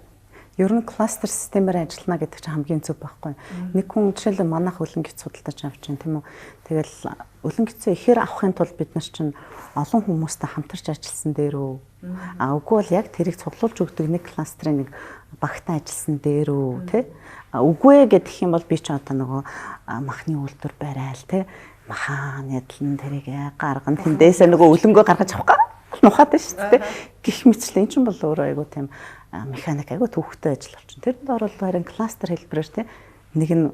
Ер нь кластер системээр ажиллана гэдэг чинь хамгийн зөв байхгүй. Нэг хүн жишээлбэл манайх өлөнгөц судалдаж авч байна тийм үү. Тэгэл өлөнгөцөө ихээр авахын тулд бид нар чинь олон хүмүүстэй хамтарч ажилласан дээр үү. Үгүй бол яг тэрийг цуглуулж өгдөг нэг кластерын нэг багтаа ажилласан дээр үү тий. Үгүй гэдэг юм бол би ч одоо нөгөө махны үйлдвэр барайл тий. Махан ядлан тэрийг гарган тэндээсээ нөгөө өлөнгөө гаргаж авах нухаад байна шүү дээ. Гэх мэтчлээ эн чинь бол өөрөө айгу тийм механик айгу төвхтэй ажил болчихно. Тэрэнд орол харин кластер хэлбэрээр тий нэг нь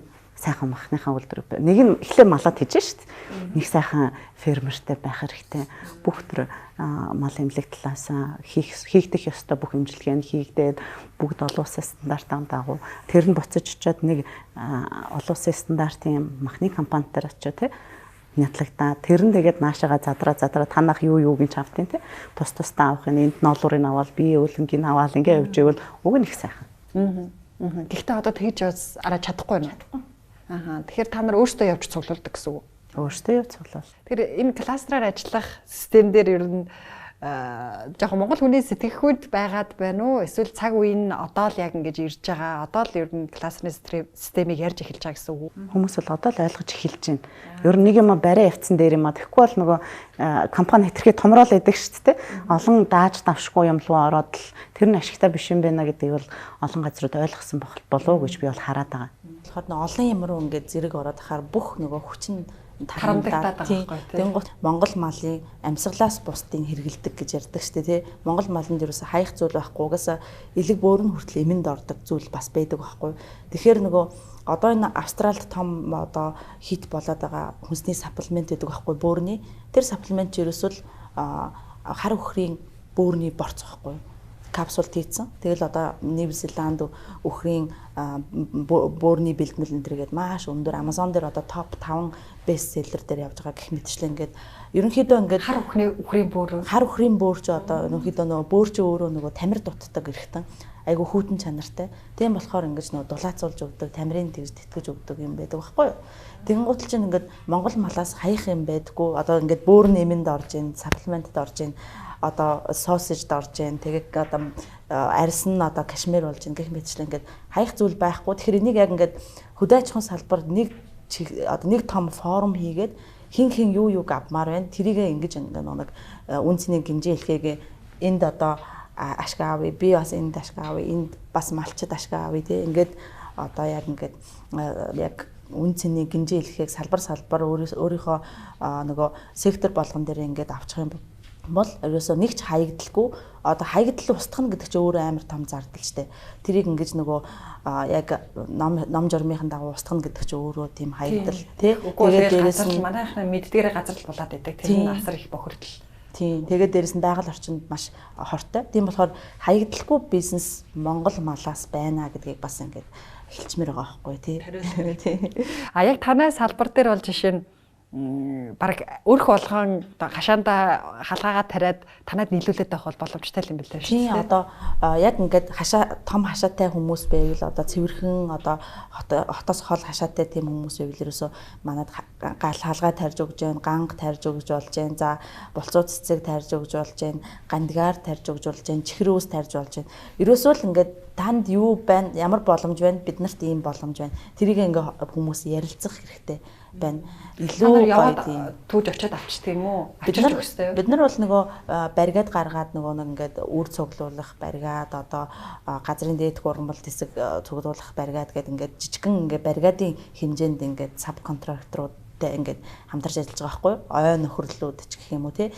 сайхан махныхаа үйлдвэр, нэг нь эхлээ малаад хийж штт. Нэг сайхан фермертэй байх хэрэгтэй. Бүх төр мал эмнэлэг талаас хийгдэх ёстой бүх имчилгээ нь хийгдээд бүгд олон улсын стандартын дагуу тэр нь буцаж очиод нэг олон улсын стандартын махны компанитар очиод тий нятлагдаа тэр нь тэгээд наашаага задраа танах юу гэж автیں۔ Тэ тус тусдаа авах нь энд ноолуурыг аваад би өлөнгийн аваад ингээ явж ивэл уг нь их сайхан. Гэхдээ одоо тэгж араа чадахгүй байна. Тэгэхээр та нар өөрсдөө явж цуглуулдаг гэсэн үг. Өөрсдөө явж цуглуул. Тэгэхээр энэ кластераар ажиллах систем дээр ер нь яг Монгол хүний сэтгэхүйд байгаад байна уу? Эсвэл цаг үе нь одоо л яг ингэж ирж байгаа. Одоо л ер нь кластерны системийг ярьж эхэлж байгаа гэсэн үг. Хүмүүс бол одоо л ойлгож эхэлж байна. Ер нь нэг юм барай явцсан дээр юм а. Тэгэхгүй бол нөгөө компани хэтэрхий томрол идэг шүү дээ. Олон дааж давшгүй юм руу ороод л тэр нь ашигтай биш юм байна гэдгийг бол олон газрууд ойлгосон болов уу гэж би бол хараад байгаа. Тэгэхээр олон юм руу ингээд зэрэг ороод хахаар бүх нөгөө хүчин тарамдагдаад байгаа байхгүй тийм. Тэнгуут Монгол малын амьсгалаас бусдыг хэрэгэлдэг гэж ярьдаг шүү дээ тий. Монгол маланд ерөөсө хаях зүйл байхгүй. Угаасаа элэг бөөрн хүртэл эмэнд ордог зүйл бас байдаг байхгүй. Тэгэхээр нөгөө одоо энэ Австралид том одоо хит болоод байгаа хүнсний саплимент гэдэг байхгүй бөөрний. Тэр саплимент ерөөсөө л хар өхрийн бөөрний борц байхгүй. Капсулт хийцэн. Тэгэл одоо Нью Зеланд өхрийн бөөрний бэлтгэл энэ төргээд маш өндөр Amazon дээр одоо топ 5 бестселлер дээр явж байгаа гэх мэтчлэн ингээд ерөнхийдөө ингээд хар өхрийн бөөр ч одоо ерөнхийдөө нөгөө бөөр ч өөрөө нөгөө тамир дутдаг эрхтэн айгу хүүтэн чанартай. Тийм болохоор ингээд нөгөө дулаацуулж өгдөг, тамирын тэгж тэтгэж өгдөг юм байдаг байхгүй юу? Тэгэнгუთ чинь ингээд Монгол малаас хаях юм байдгүй. Одоо ингээд бөөр нэмэнд орж ийн, саплиментд орж ийн, одоо сосежд орж ийн. Тэгээд одоо арьс нь одоо кашмир болж ийн гэх мэтчлэн ингээд хаях зүйл байхгүй. Тэгэхээр энийг яг ингээд хөдөө аж ахуйн салбар нэг том форум хийгээд хин юу авмаар байна. Тэрийгээ ингэж ингээд нэг үнцний гинжээ хэлхээгээ энд одоо ашиг аавь, би бас энд ашиг аавь, энд бас малчид ашиг аавь тий. Ингээд одоо яг ингээд яг үнцний гинжээ хэлхээг салбар өөрийнхөө нөгөө сектор болгон дээр ингээд авчих юм бол ерөөсөө нэг ч хаягдaltaгүй одоо хаягдал устгах нь гэдэг чинь өөрөө амар том зардал штэ. Тэрийг ингэж нөгөө яг ном журмынхын дагуу устгах нь гэдэг чинь өөрөө тийм хаягдал тий. Тэгээд дээрээс нь манайхны мэддгээрээ газарлал болоод байдаг. Тэр нь асар их бохирдол. Тийм. Тэгээд дээрээс нь байгаль орчинд маш хортой. Тийм болохоор хаягдaltaгүй бизнес Монгол малаас байна гэдгийг бас ингээд эхэлчмээр байгаа байхгүй тий. А яг танай салбар дээр бол жишээ нь баг өрх болгон хашаанда халгаагаа тариад танад нийлүүлээд байх бол боломжтой юм билээ шүү дээ. Тийм одоо яг ингээд том хашаатай хүмүүс байвал одоо цэвэрхэн одоо хотоос хол хашаатай тийм хүмүүс байвал ерөөсөө манад халгаа тарьж өгж जैन, ганг тарьж өгж болж जैन, за булцуу цэцэг тарьж өгж болж जैन, гандгаар тарьж өгж болж जैन, чихрөөс тарьж болж जैन. Ерөөсөө л ингээд танд юу байна, ямар боломж байна, биднэрт ийм боломж байна. Тэрийг ингээ хүмүүс ярилцах хэрэгтэй байна. Илүү гоё тийм түүж очиод авчдаг юм уу? Авчирч өгстэй. Бид нар бол нөгөө баригад гаргаад нөгөө нэг ингээд үр цуглуулах баригад одоо газрын дээдх ургамал тэсэг цуглуулах баригад гэдэг ингээд жижигхэн ингээд баригадын хэмжээнд ингээд саб контракторуудтай ингээд хамтарч ажиллаж байгаа байхгүй юу? Ой нөхөрлөлүүд ч гэх юм уу тий.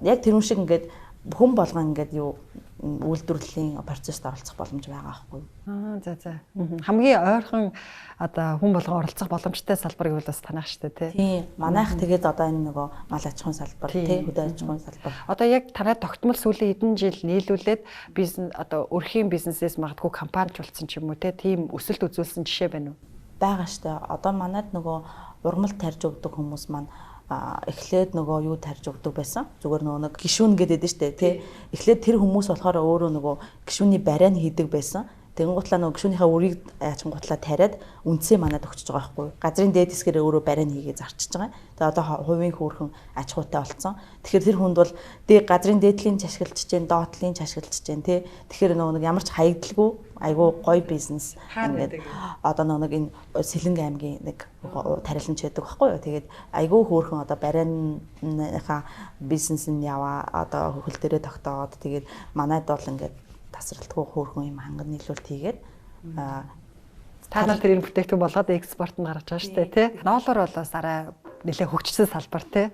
Яг тэр шиг ингээд хүн болгон ингээд юу үйлдвэрлэлийн процессд оролцох боломж байгаа байхгүй юу? За. Хамгийн ойрхон одоо хүн болгон оролцох боломжтой салбар гэвэл бас танах штэ тий. Тийм. Манайх тэгээд одоо энэ нөгөө мал аж ахуйн салбар тий, хөдөө аж ахуйн салбар. Одоо яг танай тогтмол сүүлийн хэдэн жил нийлүүлээд бизнес одоо өрхийн бизнесээс магадгүй компанич болсон ч юм уу тий, тийм өсөлт үзүүлсэн жишээ байна уу? Бага штэ. Одоо манайд нөгөө ургамал тарьж өгдөг хүмүүс маань эхлээд нөгөө юу тарьж өгдөг байсан. Зүгээр нөгөө гишүүн гэдэг штэ тий. Эхлээд тэр хүмүүс болохоор өөрөө нөгөө гишүүний барайг хийдэг байсан. Тэнгуутлаа нөгөө гишүүнийхээ үрийг ачингуутлаа тариад үндсээ манад өгчөж байгаа байхгүй. Газрын дээд хэсгэрээ өөрөө барайг хийгээ зарчиж байгаа. Тэгээ одоо хувийн хөөрхөн аж ахуйтай болцсон. Тэгэхээр тэр хүнд бол газрын дээдлийн чашгилч чинь, доотлын чашгилч чинь тий. Тэгэхээр нөгөө ямар ч хаягдалгүй айгүй гоё бизнес ингээд одоо нэг энэ Сэлэнг аймгийн нэг тариланч байдаг байхгүй юу. Тэгээд айгүй хөөрхөн одоо барайныхаа бизнес нь яваа одоо хөл дээрээ тогтоод тэгээд манайд бол ингээд тасралтгүй хөөрхөн юм ханган нийлүүлэлт хийгээд та нар тэрийг бүтээгдэхүүн болгоод экспорт нь гаргаж байгаа шүү дээ тий. Ноолоор бол бас арай нэлээд хөгжсөн салбар тий.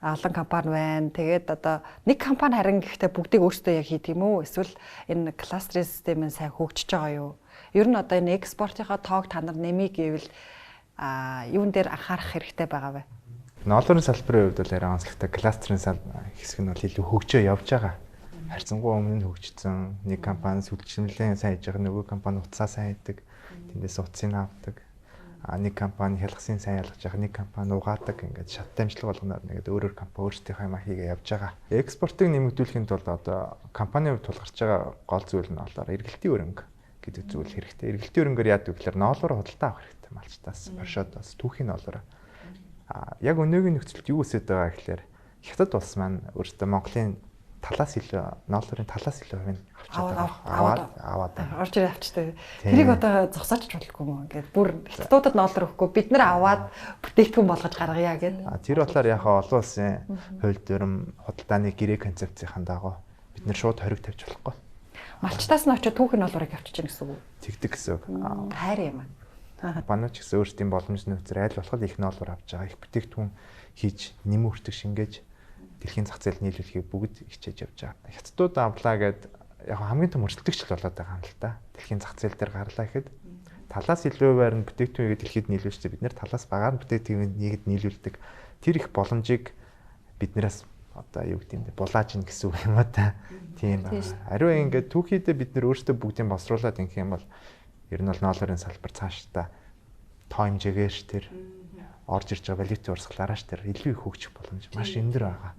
Олон компани байна. Тэгээд одоо нэг компани харин гэхдээ бүгдийг өөрсдөө яг хийдэг юм уу? Эсвэл энэ кластерын систем нь сайн хөгжиж байгаа юу? Ер нь одоо энэ экспортынхаа тоог та нар нэмий гэвэл юун дээр анхаарах хэрэгтэй байгаа вэ? Ноолорын салбарын хувьд бол арай онцлогтой кластерын хэсэг нь бол илүү хөгжөө явж байгаа. Харьцангуй өмнө нь хөгжсөн нэг компани сүлжлэмлэн сайн хийж байгаа, нөгөө компани утсаа сайн хийдэг. Тэндээс утсыг авдаг. Нэг компани хялгасын сайн ялгаж байгаа, нэг компани угаадаг. Ингээд шаттай амжилтлаг болгоноор нэгэд өөрөөр компани өөрсдийнхөө юм хийгээ явж байгаа. Экспортыг нэмэгдүүлэхэд бол одоо компанийн хувьд тулгарч байгаа гол зүйл нь болохоор эргэлтийн өрөнгө гэдэг зүйл хэрэгтэй. Эргэлтийн өрөнгөөр яадаг вэ гэхээр ноолоор худалдаа авах хэрэгтэй малчтаас, боршоодоос, түүхийн ноолоор. Яг өнөөгийн нөхцөлд юу үсэж байгаа гэхээр хятад улс маань өөртөө Монголын талаас илүү ноолорын талаас илүү хувийг аваад орж ирээ авчтай. Тэрийг одоо зогсоож бодлохгүй юм. Ингээд бүр хятадуудад ноолор өгөхгүй бид нар аваад бүтээгдэхүүн болгож гаргая гэд. Тэр болохоор яхаа олон улсын хууль дүрм худалдааны гэрээ концепцийн дагуу бид нар шууд хориг тавьж болохгүй. Малчтаас нь очиж түүхийн ноолорыг авчиж гэнэ гэсэн үг. Тэгдэг гэсэн үг. Хайр юм аа. Банууч гэсэн өөрсдийн боломжны нөхцөл аль болох их ноолор авч байгаа. Их бүтээгдэхүүн хийж нэмэн хүртэг шингээж дэлхийн зах зээлд нийлүүлэхийг бүгд хичээж явж байгаа. Хятадууд авлаа гэд яг хамгийн том өрсөлдөгч л болоод байгаа юм л та. Дэлхийн зах зээл дээр гарлаа гэхэд талаас илүү байрны бүтээгдэхүүнийг дэлхийд нийлүүлж бид нэр талаас багаар бүтээгдэхүүнийг нийгэд нийлүүлдэг. Тэр их боломжийг биднээс одоо юу гэдэг юм булааж ин гэсэн үг юм а та. Тийм байна. Ариу ингээд түүхийдээ бид нэр өөрсдөө бүгдийг босруулаад ингэх юм бол ер нь бол ноолорын салбар цаашдаа тоо хэмжээгээр тэр орж ирж байгаа валютын урсгалаараач тэр илүү их хөгжих боломж маш өндөр байгаа.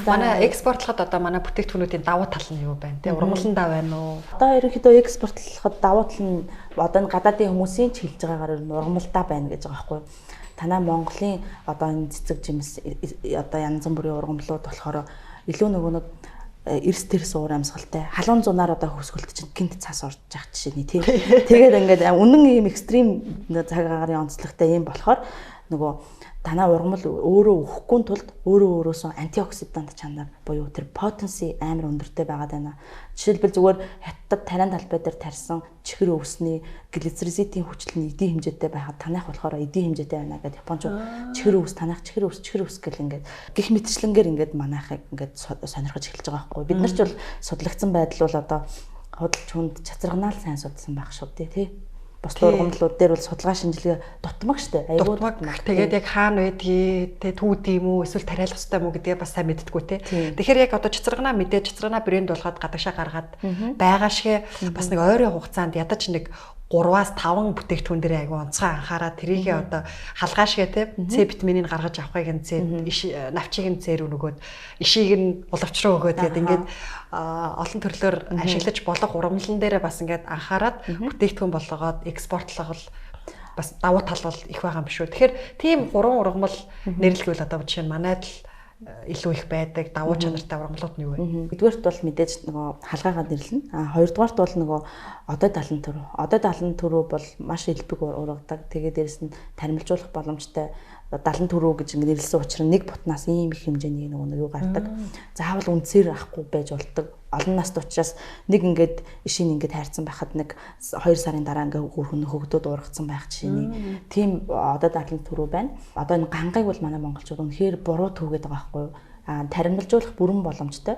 Манай экспортлоход одоо манай бүтээгдэхүүнүүдийн давуу тал нь юу байна те? Ургамландаа байна уу? Одоо ерөнхийдөө экспортлоход давуу тал нь одоо энэ гадаадын хүмүүсийн ч хэлж байгаагаар ургамлдаа байна гэж байгаа байхгүй юу? Танай Монголын одоо энэ цэцэг жимс одоо янз бүрийн ургамлууд болохоор илүү нөгөө нэг эрс тэрс уур амьсгалтай халуун зунаар одоо хөсгөлт чинь гинт цаас орж явах жишээний тий. Тэгээд ингээд үнэн ийм экстрим цаг агарын онцлогтой юм болохоор нөгөө танаа ургамал өөрөө өхгүй тулд өөрөөсөө антиоксидант чанар буюу тэр потенси амар өндөртэй байгаад байна. Жишээлбэл зүгээр хятад тариан талбай дээр тарьсан чихэр өвсний глицеризитийн хүчил нь эдийн хэмжээтэй байхад танах болохоор эдийн хэмжээтэй байна гэдэг японочууд чихэр өвс танах чихэр өвс гэл ингээд гих мэтчлэнгээр ингээд манайхыг ингээд сонирхож эхэлж байгаа байхгүй. Бид нар ч бол судлагдсан байдал бол одоо худалч хүнд чацарганаал сайн судалсан байх шүү дээ тий. Бос ургамлууд дээр бол судалгаа шинжилгээ дутмаг штэ. Айгуу дутмаг. Тэгээд яг хаана байдгийг те түүд юм уу эсвэл тариалах хэрэгтэй юм уу гэдгээ бас сайн мэддэггүй те. Тэгэхээр яг одоо чацарганаа мэдээ чацарганаа брэнд болгоод гадагшаа гаргаад байгаа шиг бас нэг ойрын хугацаанд ядаж нэг 3-5 бүтээгдэхүүн дээр айгүй онцгой анхаараад тэрийг одоо халгаашгээ те С витаминыг гаргаж авахыг нь навчийг нь зээр өгөөд ишийг нь улавч руу өгөөд гэдэг ингээд олон төрлөөр ашиглаж болох ургамлан дээрээ бас ингээд анхаарад бүтээгдэхүүн болгоод экспортлох бас давуу тал бол их байгаа юм шүү. Тэгэхээр тийм 3 ургамал нэрлэвэл одоо жишээ нь манайд л илүү их байдаг давуу чанартай ургамлууд нь юу вэ? Нэгдүгээрт бол мэдээж нөгөө халгаагаа нэрлэнэ. Хоёрдугаарт бол нөгөө одод алан төрөө. Одод алан төрөө бол маш элбэг ургадаг. Тэгээд дээрэс нь таримлжуулах боломжтой далан төрөө гэж ингэ нэрлсэн учраас нэг бутнаас ийм их хэмжээний нөгөө юу гардаг. Заавал үндсээр авахгүй байж болдог. Олон наст учраас нэг ингээд ишийн ингээд хайрцан байхад нэг 2 сарын дараа ингээд хөгдөөд ургацсан байх жишээний тийм одод алан төрөө байна. Одоо энэ гангайг бол манай монголчууд үнэхээр буруу төвгээд байгаа байхгүй юу? Таримлжуулах бүрэн боломжтой.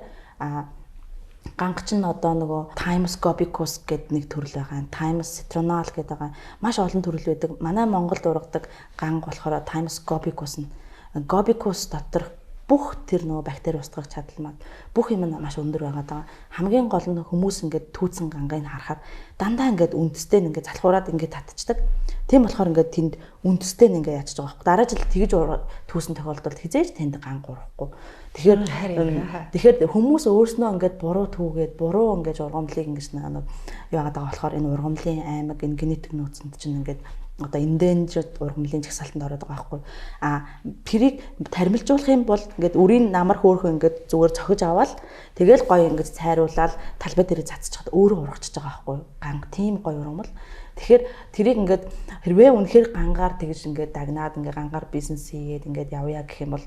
Ганг чинь одоо нөгөө Thymus gobicus гэдэг нэг төрөл байгаа. Thymus citronal гэдэг байгаа. Маш олон төрөл байдаг. Манай Монголд ургадаг ганг болохоор Thymus gobicus нь. Gobicus дотор бүх тэр нөгөө бактери устгах чадал маань бүх юм нь маш өндөр байгаа даа. Хамгийн гол нь хүмүүс ингээд түүцэн гангыг харахаар дандаа ингээд үндэстэй нь ингээд залхуураад ингээд татчихдаг. Тийм болохоор ингээд тэнд үндэстэй нь ингээд ячиж байгаа байхгүй. Дараа жил тэгж түүсэн тохиолдолд хизээж тэнд ганг урахгүй. Тэгэхээр хүмүүс өөрснөө ингээд буруу түүгээд буруу ингээд ургамлыг ингээд нэг яагаад байгаа болохоор энэ ургамлын аймаг энэ генетик нөөцөнд чинь ингээд одоо endangered ургамлын жагсаалтанд ороод байгаа байхгүй. Тэрийг таримлжуулах юм бол ингээд үрийн намар хөөрхөн ингээд зүгээр цохиж аваад тэгэл гоё ингээд цайруулаад талбай дээр цацчихад өөрөө ургачихж байгаа байхгүй. Ганг тийм гоё ургамал. Тэгэхээр тэрийг ингээд хэрвээ үнэхээр гангаар тэгж ингээд дагнаад ингээд гангаар бизнес хийгээд ингээд явъя гэх юм бол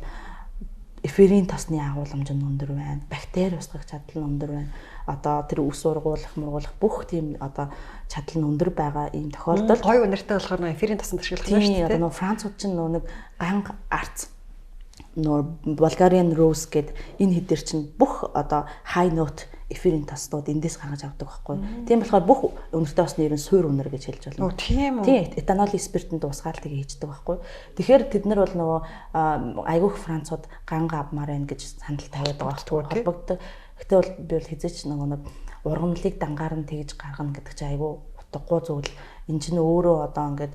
эфирийн тосны агуулмж нь өндөр байна. Бактери устгах чадал нь өндөр байна. Одоо тэр ус ургуулах, мургуулах бүх тийм одоо чадал нь өндөр байгаа ийм тохиолдолд гоё үнэртэй болохоор нөө эфирийн тоснд ашиглах юм шүү дээ. Нөө Францууд чинь нөө нэг ганг арц нөө Bulgarian rose гэд энэ хэдэр чинь бүх одоо high note эфирийн тоснууд эндээс гаргаж авдаг байхгүй. Тийм болохоор бүх үнэртэй усны ер нь суур үнэр гэж хэлж болно. Тийм үү. Тийм этанолийн спиртэнд усгаалтыг хийждэг байхгүй. Тэгэхээр тэд нар бол нөгөө айгүйх Францууд ганга авмаар байна гэж санал тавиад байгаа байхгүй. Холбогддог. Гэтэ бол би бол хизээч нөгөө нэг ургамлыг дангаар нь тэгж гаргана гэдэг чинь айгүй утгагүй зүйл. Энд чинь өөрөө одоо ингээд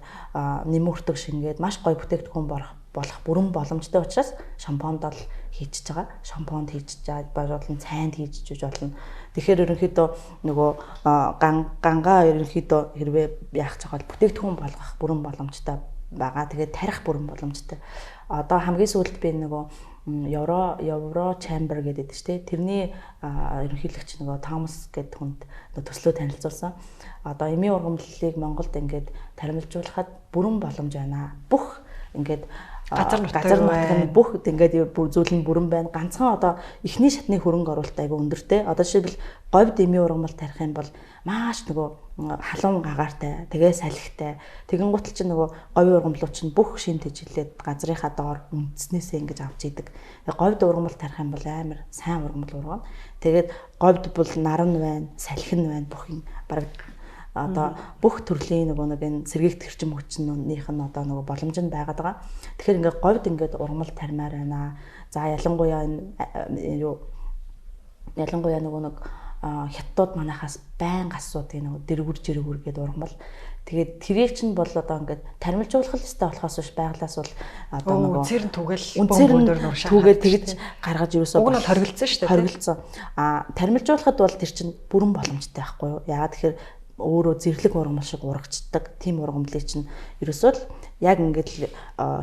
нэмүртэг шингээд маш гоё бүтээгдэхүүн болох бүрэн боломжтой учраас шампонд бол хийчихэж байгаа. Шампонд хийчихэж болон цайнд хийчихэж болно. Тэгэхээр ерөнхийдөө нөгөө гангаа ерөнхийдөө хэрвээ яах гэж байгаа бол бүтээгдэхүүн болгох бүрэн боломжтой байгаа. Тэгээд тарих бүрэн боломжтой. Одоо хамгийн сүүлд би нөгөө Euro Chamber гэдэг шүү дээ. Тэрний ерөнхийлөгч нөгөө Томас гэдэг хүнд төслөө танилцуулсан. Одоо эмийн ургамлыг Монголд ингээд таримлжуулахад бүрэн боломж байна. Бүх ингээд газар нутгийн бүх ингээд зүйл нь бүрэн байна. Ганцхан одоо эхний шатны хөрөнгө оруулалт айгүй өндөртэй. Одоо жишээлбэл говьд эмийн ургамал тарих юм бол маш нөгөө халуун гагаартай, тэгээ салхитай. Тэгэн гутал чинь нөгөө говийн ургамлууд чинь бүх шин тэжлээд газрынхаа доор үндснээсээ ингэж авч идэг. Говьд ургамал тарих юм бол амар сайн ургамал ургана. Тэгээд говьд бол наран байна, салхин байна, бүх юм бараг одоо бүх төрлийн нөгөө нэг энэ сэргийгт хэрчим хүчнийх нь одоо нөгөө боломж нь байгаад байгаа. Тэгэхээр ингээд говьд ингээд ургамал тармаар байна. За ялангуяа нөгөө нэг хятадууд манайхаас байнга асуудаг нөгөө дэргүр гэдэг ургамал. Тэгээд тэрийг чинь бол одоо ингээд таримлжуулах ёстой болохоос биш байглаас бол одоо нөгөө үнцээр нь түгэл түгээд тэгж гаргаж юусоо уг нь бол хоригдсон шүү дээ. Хоригдсон. Таримлжуулахад бол тэр чинь бүрэн боломжтой байхгүй юу? Яагаад тэгэхээр өөрөө зэрлэг ургамал шиг урагчдаг тийм ургамлыг чинь ерөөсөө л яг ингээд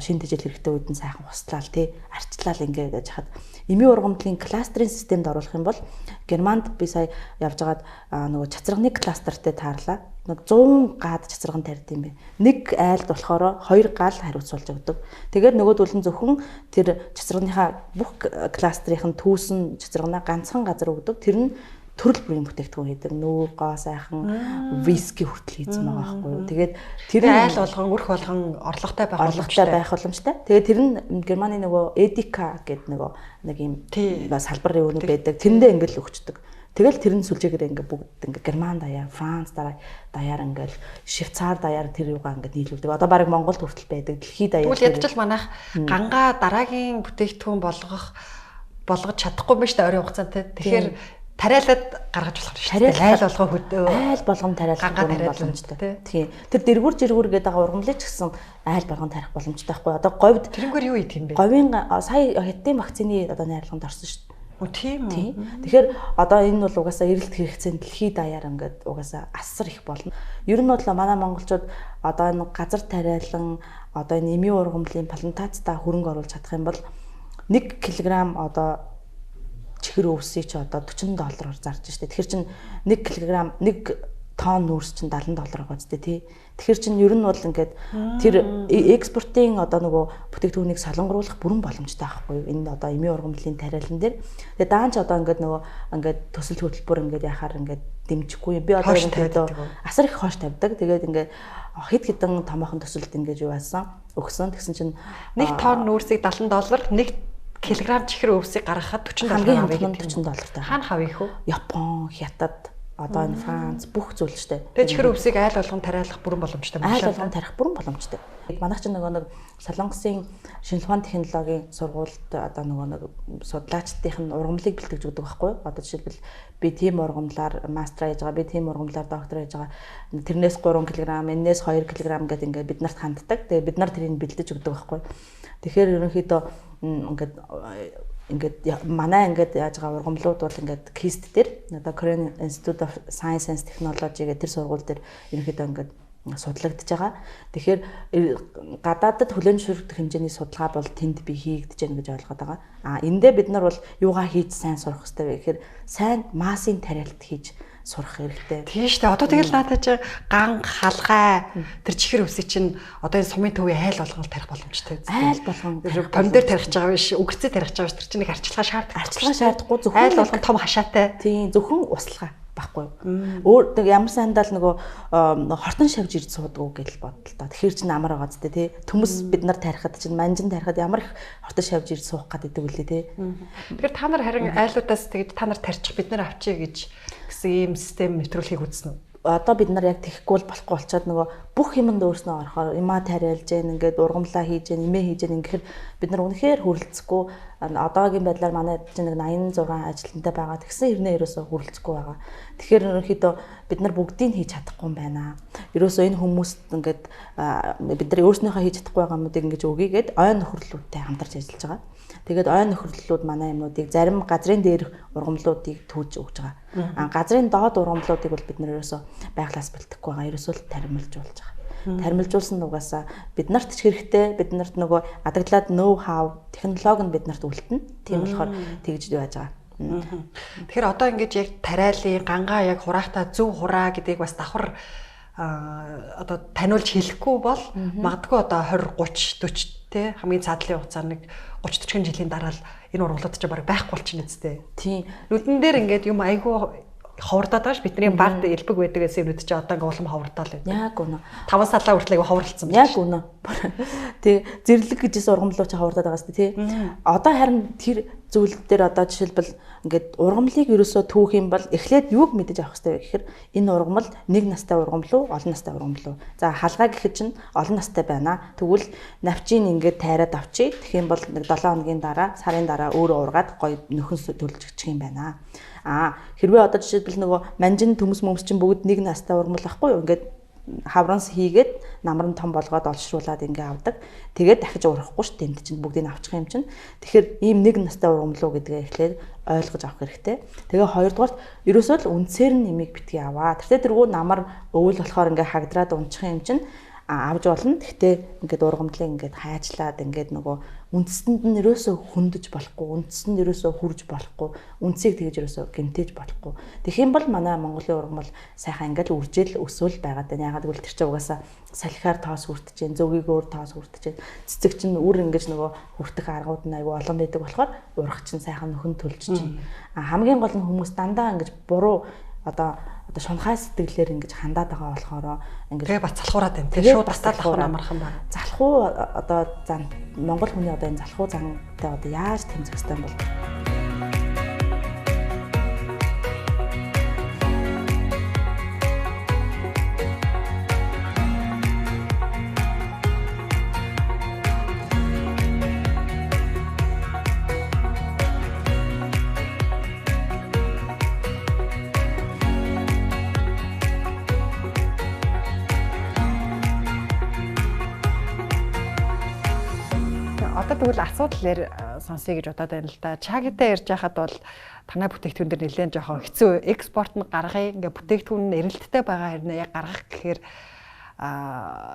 шин тэжээл хэрэгтэй үед нь сайхан хуслаал тий арчлал ингээд яж хаад эмийн ургамлын кластерын системд оруулах юм бол Германд би сая явжгаад нөгөө цацрагны кластертэй таарлаа. Нэг 100 гад цацраган тарьд юм бэ. Нэг айлд болохоор 2 гал хариуцуулж өгдөг. Тэгээд нөгөөдөл нь зөвхөн тэр цацрагныхаа бүх кластерын түүсэн цацрагнаа ганцхан газар өгдөг. Тэр нь төрөл бүрийн бүтээгдэхүүн хийдэг. Нүүр, гоо сайхан, виски хүртэл хийсэн байгаа байхгүй юу. Тэгээд тэр айл болгон, өрх болгон орлоготой байх боломжтой. Тэгээд тэр нь Германы нөгөө Edeka гэдэг нэг юм салбар юу байдаг. Тэрэндээ ингээд л өгчдөг. Тэгэл тэр нь сүлжээгээр ингээд бүгд ингээд Герман даяар, Франц даяар ингээд Швейцар даяар тэр юугаа ингээд нийлүүлдэг. Одоо баг Монголд хүртэл байдаг. Дэлхийд даяар. Тэгвэл ядчил манайх гангаа дараагийн бүтээгдэхүүн болгож чадахгүй юм шүү дээ ойрын хугацаанд. Тэгэхээр тариалаад гаргаж болох шүү дээ. Айл болгоо хөдөө. Айл болгон тариалах боломжтой. Тийм. Тэр дэргүр жиргүр гэдэг байгаа ургамлыг ч гэсэн айл болгон тарих боломжтой байхгүй. Одоо говьд тэрнгээр юу хийх юм бэ? Говийн сая хятадын вакцины одоо найрлаганд орсон шүү дээ. Тийм үү. Тэгэхээр одоо энэ бол угаасаа эрэлт хэрэгцээнд дэлхийд даяар ингээд угаасаа асар их болно. Ер нь бол манай монголчууд одоо энэ газар тариалан одоо энэ эмийн ургамлын плантацтай хөрөнгө оруулж чадах юм бол 1 кг одоо чихэр өвсөй чи одоо $40 зарж штэ. Тэгэхээр чин 1 кг 1 тонн нүүрс чин $70 байгаа зү тий. Тэгэхээр чин ер нь бол ингээд тэр экспортын одоо нөгөө бүтээгдэхүүнийг солонгоруулах бүрэн боломжтой байхгүй юу? Энэ одоо эмийн ургамлын тариалан дээр. Тэгээ даанч одоо ингээд нөгөө ингээд төсөл хөтөлбөр ингээд яхаар ингээд дэмжихгүй. Би одоо ингээд асар их хоош тавьдаг. Тэгээд ингээд хэд хэдэн томоохон төсөлд ингээд юу яасан өгсөн. Тэгсэн чин 1 тонн нүүрсийг $70, 1 килограмм чихэр өвсийг гаргахад $40 хамгийн хямдхан $40 таа. Хаана хавь их вэ? Япон, Хятад, одоо энэ Франц бүх зүйл штэ. Тэгээ чихэр өвсийг айл болгон тариалах бүрэн боломжтой байна. Айл болгон тарих бүрэн боломжтой. Манайх ч нэг Солонгосын шинжилгээ ухааны технологийн сургуульд одоо нэг судлаачдын ургамлыг бэлтгэж өгдөг байхгүй юу? Одоо жишээлбэл би тийм ургамлаар мастер хийж байгаа, би тийм ургамлаар доктор хийж байгаа. Тэрнээс 3 кг, энэс 2 кг гэдэг ингээд бид нарт ханддаг. Тэгээ бид нар тэрийг бэлдэж өгдөг байхгүй юу? Тэгэхээр ерөнхийдөө ингээд манай ингээд яаж байгаа ургамлууд бол ингээд KIST дээр одоо Korean Institute of Science and Technology гэдэг тэр сургууль дээр ерөнхийдөө ингээд судлагдж байгаа. Тэгэхээр гадаадд хүлээн зөвшөөрөгдөх хэмжээний судалгаа бол тэнд би хийгдэж байна гэж ойлгоод байгаа. Эндээ бид нар бол юугаа хийж сайн сурах хэрэгтэй вэ гэхээр сайн массын тариалт хийж сурах хэрэгтэй. Тийм шүү дээ. Одоо тэгэл наадаа чи ганг халгай тэр чихэр өвсөй чинь одоо энэ сумын төвийн айл болгон тарих боломжтой. Айл болгон помидор тарих гэж байгаа биш, өгцөө тарих гэж байгаа ш. Тэр чинь нэг арчилгаа шаарддаг. Арчилгаа шаардахгүй зөвхөн айл болгон том хашаатай. Тийм зөвхөн услага байхгүй. Өөр ямар сандал нөгөө хортон шавж ирж суудаг гэж бодлоо. Тэгэхээр чинь амар байгаа зү тий. Төмөс бид нар тарихад чинь манжин тарихад ямар их хортон шавж ирж суух гэдэг үлээ тий. Тэгэхээр та нар харин айлуудаас тэгж та нар тарчих бид нар авчия гэж гэсэн ийм систем нэвтрүүлэхийг үзсэн үү? Одоо бид нар яг тэхгүй болохгүй болчиход нөгөө бүх юмд өөрснөө орохоор имаа тариалж гэн ингээд ургамлаа хийж гэн имээ хийж гэн ингээд бид нар үнэхээр хүрэлцэхгүй одоогийн байдлаар манай чинь нэг 86 ажилтнтай байгаа тэгсэн хэрнээ ерөөсөө хүрэлцэхгүй байгаа. Тэгэхээр ерөнхийдөө бид нар бүгдийг хийж чадахгүй юм байна. Ерөөсөө энэ хүмүүст ингээд бид нар өөрснийхөө хийж чадахгүй байгаа юмнуудыг ингэж өгьгээд ойн нөхөрлөлттэй хамтарч ажиллаж байгаа. Тэгээд ойн нөхөрлөлүүд манай юмнуудыг зарим газрын дээрх ургамлуудыг түүж өгж байгаа. Газрын доод ургамлуудыг бол бид нар ерөөсөө байглаас бэлтгэхгүй байгаа. Ерөөсөө л таримлжуулж байгаа. Таримлжуулсан нугасаа бид нарт ч хэрэгтэй, бид нарт нөгөө адаглаад know how технологи нь бид нарт үлдэнэ. Тийм болохоор тэгж байж байгаа. Тэгэхээр одоо ингэж яг тариалын гангаа яг хураахта зөв хураа гэдгийг бас давхар одоо таниулж хэлэхгүй бол магадгүй одоо 20 30 40 те хамгийн цаадлын хугацаар нэг 30 40 жилийн дараа л энэ ургамлууд ч бараг байхгүй болчихно үстэй. Тийм. Нүдэн дээр ингээд юм айгүй ховордоод байгаа ш бидний багт элбэг байдагээс юмуд чи одоо ингээ улам ховордоол байна. Яг үнэ. 5 сарлаа хүртэл айгүй ховорлцсон байна. Яг үнэ. Тэг зэрлэг гэжсэн ургамлууд чи ховордоод байгаа ш тий. Одоо харин тэр зүйл дээр одоо жишээлбэл ингээд ургамлыг ерөөсөө түүх юм бол эхлээд юуг мэдэж авах хэрэгтэй вэ гэхээр энэ ургамал нэг настай ургамл уу олон настай ургамл уу. За халгаа гэхэд чинь олон настай байна. Тэгвэл навчийг ингээд тайраад авчий. Тэгэх юм бол нэг 7 хоногийн дараа сарын дараа өөрөө ургаад гоё нөхөн төлж өгчих юм байна. Хэрвээ одоо жишээлбэл нөгөө манжин төмс мөмс чинь бүгд нэг настай ургамал ахгүй юу ингээд хавранс хийгээд намрын том болгоод олшруулад ингээ авдаг. Тэгээд дахиж урахгүй ш тэнд чинь бүгдийг авчих юм чинь. Тэгэхээр ийм нэг настай ургамлуу гэдгээ эхлээд ойлгож авах хэрэгтэй. Тэгээ хоёрдугаарт ерөөсөө л үндсээр нь нэмийг битгий аваа. тэртээ тэргүй намар өвөл болохоор ингээ хагдраад унчих юм чинь авж болно. Гэхдээ ингээд ургамлыг ингээд хайчлаад ингээд нөгөө үндсэнд нь ерөөсөө хөндөж болохгүй, үндсэнд ерөөсөө хүрж болохгүй, үндсийг тэгж ерөөсөө гэмтээж болохгүй. Тэгэх юм бол манай Монголын ургамал сайхан ингээд үржил өсөөл байгаад байна. Ягаад гэвэл тэр чинь угаасаа салхиар тоос хүртэж जैन, зөгийг өөр тоос хүртэж जैन. Цэцэг чинь үр ингээд нөгөө хүртэх аргууд нь аюу олон байдаг болохоор урах чинь сайхан нөхөн төлж чинь. Хамгийн гол нь хүмүүс дандаа ингээд буруу одоо шунхай сэтгэлээр ингэж хандаад байгаа болохоор ингэж тэгээ бат залхуураад байна. Тэгээ шууд тастаад авах амархан байна. Залхуу одоо зан Монгол хүний одоо энэ залхуу зантай одоо яаж тэмцэх ёстой юм бол тэгвэл асуудал сонсъё гэж бодоод байна л да. Чагтай ярьж байхад бол танай бүтээгдэхүүн дээр нэлээд жоохон хэцүү. Экспорт нь гаргая, ингээ бүтээгдэхүүн нь эрэлттэй байгаа хэрнээ яг гаргах гэхээр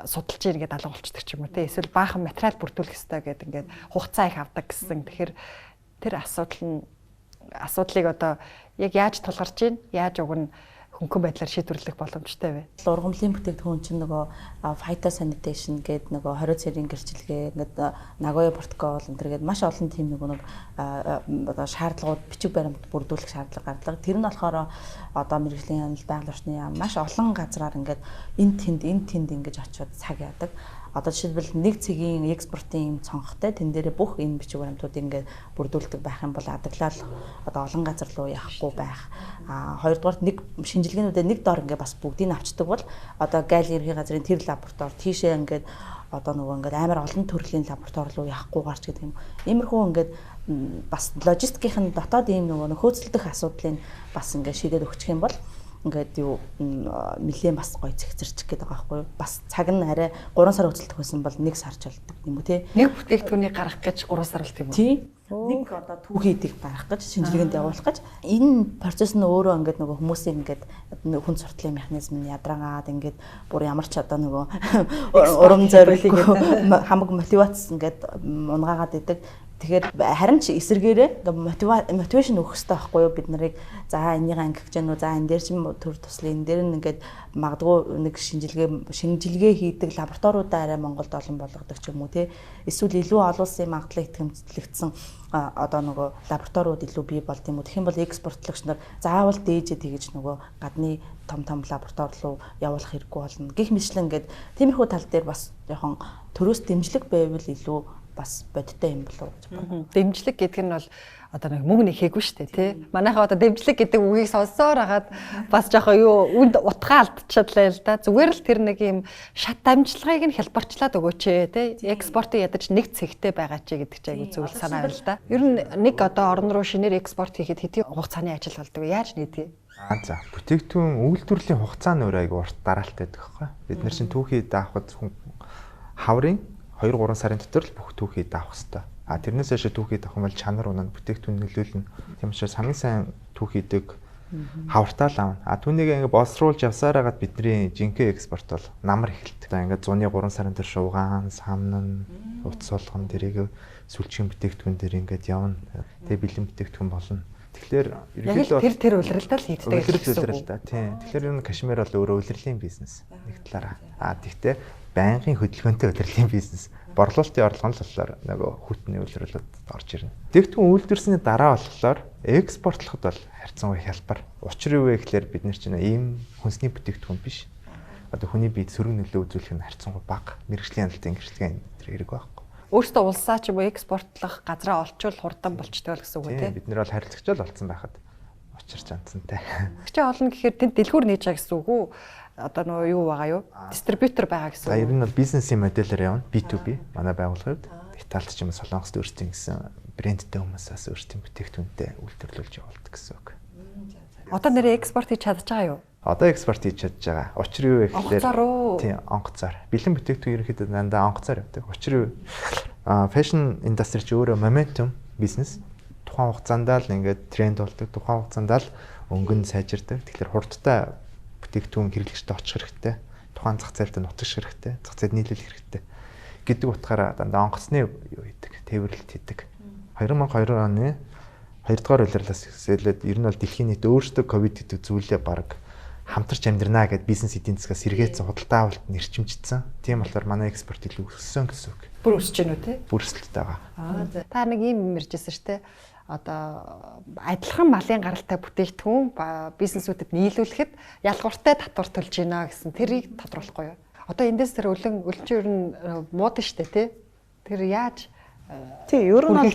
судалж ийн гэдэг алга болчдөг ч юм уу те. Эсвэл баахан материал бүрдүүлэх хэрэгтэй гэдэг ингээд хугацаа их авдаг гэсэн. Тэгэхээр тэр асуудлыг одоо яг яаж тулгарч ийн, яаж уг нь хөнгөн байдлаар шийдвэрлэх боломжтой вэ? Ургамлын бүтээгдэхүүн чинь нөгөө phytosanitation гэдэг нөгөө 20 цэрийн гэрчлэгээ ингээд Nagoya протокол энэ төргээд маш олон тийм нөгөө одоо шаардлагууд бичиг баримт бүрдүүлэх шаардлага гардаг. Тэр нь болохоор одоо мэрэгжлийн яамл, байгаль орчны яам маш олон газраар ингээд энэ тэнд ингэж очиод цаг яадаг. Одоо жишээлбэл нэг цэгийн экспортын цонхтой тэн дээрээ бүх энэ бичиг баримтуудыг ингээд бүрдүүлдэг байх юм бол адаглал одоо олон газар руу явахгүй байх. Хоёрдугаар нэг шинжилгээнүүдээ нэг дор ингээд бас бүгдийг авчдаг бол одоо гайл ерхий газрын тэр лаборатори тийшээ ингээд одоо нөгөө ингээд амар олон төрлийн лаборатори руу явахгүй гарч гэдэг юм. Иймэрхүү ингээд бас логистикийн дотоод ийм нөгөө хөөцөлдөх асуудлыг бас ингээд шийдээд өгчих юм бол ингээд юу нэлээд бас гоё цэгцэрчих гээд байгаа байхгүй юу? Бас цаг нь арай 3 сар хөцөлдөх байсан бол 1 сар ч болдог юм уу те? Нэг бүтээгдэхүүнийг гаргах гэж 3 сар болт юм уу? Тийм. Нэг одоо түүхийдийг гаргах гэж шинжилгээнд явуулах гэж энэ процесс нь өөрөө ингээд нөгөө хүмүүсийн ингээд хүн суртлын механизм нь ядраагаад ингээд бүр ямар ч одоо нөгөө урам зориг хамаг мотивац ингээд унгаагаад идэг. Тэгэхээр харин ч эсэргээрээ мотивашн өгөх хэрэгтэй байхгүй юу бид нарыг за энийгээ ангих гэж нү за энэ дээр ч төр туслын энэ дээр нь ингээд магадгүй нэг шинжилгээ хийдэг лабораториудаа арай Монголд олон болгодог ч юм уу те эсвэл илүү олон улсын магадлалыг тэмцэлэгдсэн одоо нөгөө лабораториуд илүү бий болд юм уу тэгэх юм бол экспортлогч нар заавал дээжээ тэгэж нөгөө гадны том лаборатори руу явуулах хэрэггүй болно гэх мэтлэн ингээд тиймэрхүү тал дээр бас жоохон төрөөс дэмжлэг байвал илүү бас бодтой юм болов уу гэж байна. Дэмжлэг гэдэг нь бол одоо нэг мөнгө нэхээгүй шүү дээ тий. Манайхаа одоо дэмжлэг гэдэг үгийг сонсоор хагаад бас жоохон юу үнд утгаа алдчихлаа л да. Зүгээр л тэр нэг юм шат дамжлагыг нь хялбарчлаад өгөөч тий. Экспортын ядаж нэг цэгтэй байгаа ч гэдэг ч айгүй зөвл санаа байна л да. Ер нь нэг одоо орон руу шинээр экспорт хийхэд хэдийн хугацааны ажил болдог вэ? Яаж нийтээ? За бүтээгдэхүүн үйлдвэрлэлийн хугацаа нь өөр айгүй урт дараалтай байдаг байхгүй. Бид нар чинь түүхий даахад хаврын 2-3 сарын дотор л бүх түүхийг даах хэрэгтэй. Тэрнээс хойш түүхийг давах юм бол чанар унаа бүтээгдэхүүн нөлөөлнө. Тийм учраас хамгийн сайн түүхийдэг хавартаа л аавна. Түүнийг ингээ боловсруулж явсаар хагаад бидний жинхэнэ экспорт бол намар эхэлдэг. За ингээ 100-3 сарын дотор шуугаан, самнан, утас болгон дэрийг сүлжгийн бүтээгдэхүүн дээр ингээд явна. Тэгээ бэлэн бүтээгдэхүүн болно. Тэгэхээр ерөнхийдөө тэр улиралдаа л хийдэг гэсэн үг. Тийм. Тэгэхээр энэ кашмир бол өөрөө улирлын бизнес нэг талаараа. Тэгтээ байнгын хөдөлгөөнтэй улирлын бизнес борлуулалтын орлого нь болохоор нөгөө хүтний улирлууд орж ирнэ. Тэгтэн үйлдвэрсний дараа болохоор экспортлоход бол харьцангуй хялбар. Учир юу вэ гэхээр бид нар чинь ийм хүнсний бүтээгдэхүүн биш. Одоо хүний биед сөрөг нөлөө үзүүлэх нь харьцангуй бага. Мэргэжлийн хяналтын гэрчлэгээ энэ хэрэг байхгүй. Өөртөө улсаа ч юм уу экспортлох газраа олчвол хурдан болчтой гэсэн үг тийм. Бид нэр бол харилцагчаал болсон байхад учир чанцантай. Чи олон гэхээр тэнд дэлгүүр нээж байгаа гэсэн үг үү? Одоо нөө юу байгаа юу? Дистрибьютор байгаа гэсэн үг. За ер нь бол бизнесийн модельээр явна. B2B манай байгууллагад Италид ч юм уу Солонгост өөрсдийн гэсэн брэндтэй хүмүүсээс өөрсдийн бүтээгдэхүүнтэй үйлдвэрлүүлж явуулдаг гэсэн үг. Одоо нэрээ экспорт хийж чадж байгаа юу? Одоо экспорт хийж чадж байгаа. Учир юу вэ гэхээр тийм онгоцоор. Бэлэн бүтээгдэхүүн ерөнхийдөө дандаа онгоцоор явдаг. Учир юу? Fashion industry ч өөрөө momentum бизнес. Тухайн хугацаанд л ингээд тренд болдог. Тухайн хугацаанд л өнгөн сайжирдаг. Тэгэхээр хурдтай бүтээгдэхүүн хэрэглэгчтэй очих хэрэгтэй. Тухайн зах зээлд нутагш хэрэгтэй. Зах зээлд нийлүүлэх хэрэгтэй гэдэг утгаараа дандаа онгоцны юу хийдэг, тээвэрлэлт хийдэг. 2002 оны 2 дугаар улирлаас эхлээд ер нь бол дэлхийн нийт өөрсдөө ковид гэдэг зүйлээ баг хамтарч амьдрнаа гэд бизнес эдийн засгаас эргээцэн худалдаа авалт нэрчимжсэн. Тийм болохоор манай экспорт илүү өссөн гэсэн үг. Бүр өсөж гэнэ үү те? Бүр өсөлттэй байгаа. Та нэг юм ярьжсэн шүү дээ. Одоо адилхан малын гаралтай бүтээгдэхүүн бизнесүүдэд нийлүүлэхэд ялгууртай татвар төлж гинэ гэсэн тэрийг тодруулахгүй юу? Одоо эндээс тэр өлчин ер нь мууд штэ тий. Тэр яаж тий ер нь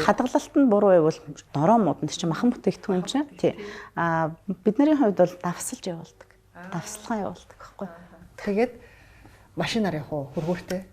хадгалалт нь буруу байвал дороо мууд нь чинь махан бүтээгдэхүүн чинь тий. Бидний хувьд бол давсалж явуулдаг. Давсалгаа явуулдаг байхгүй. Тэгээд машинаар явах уу хөргөөртэй?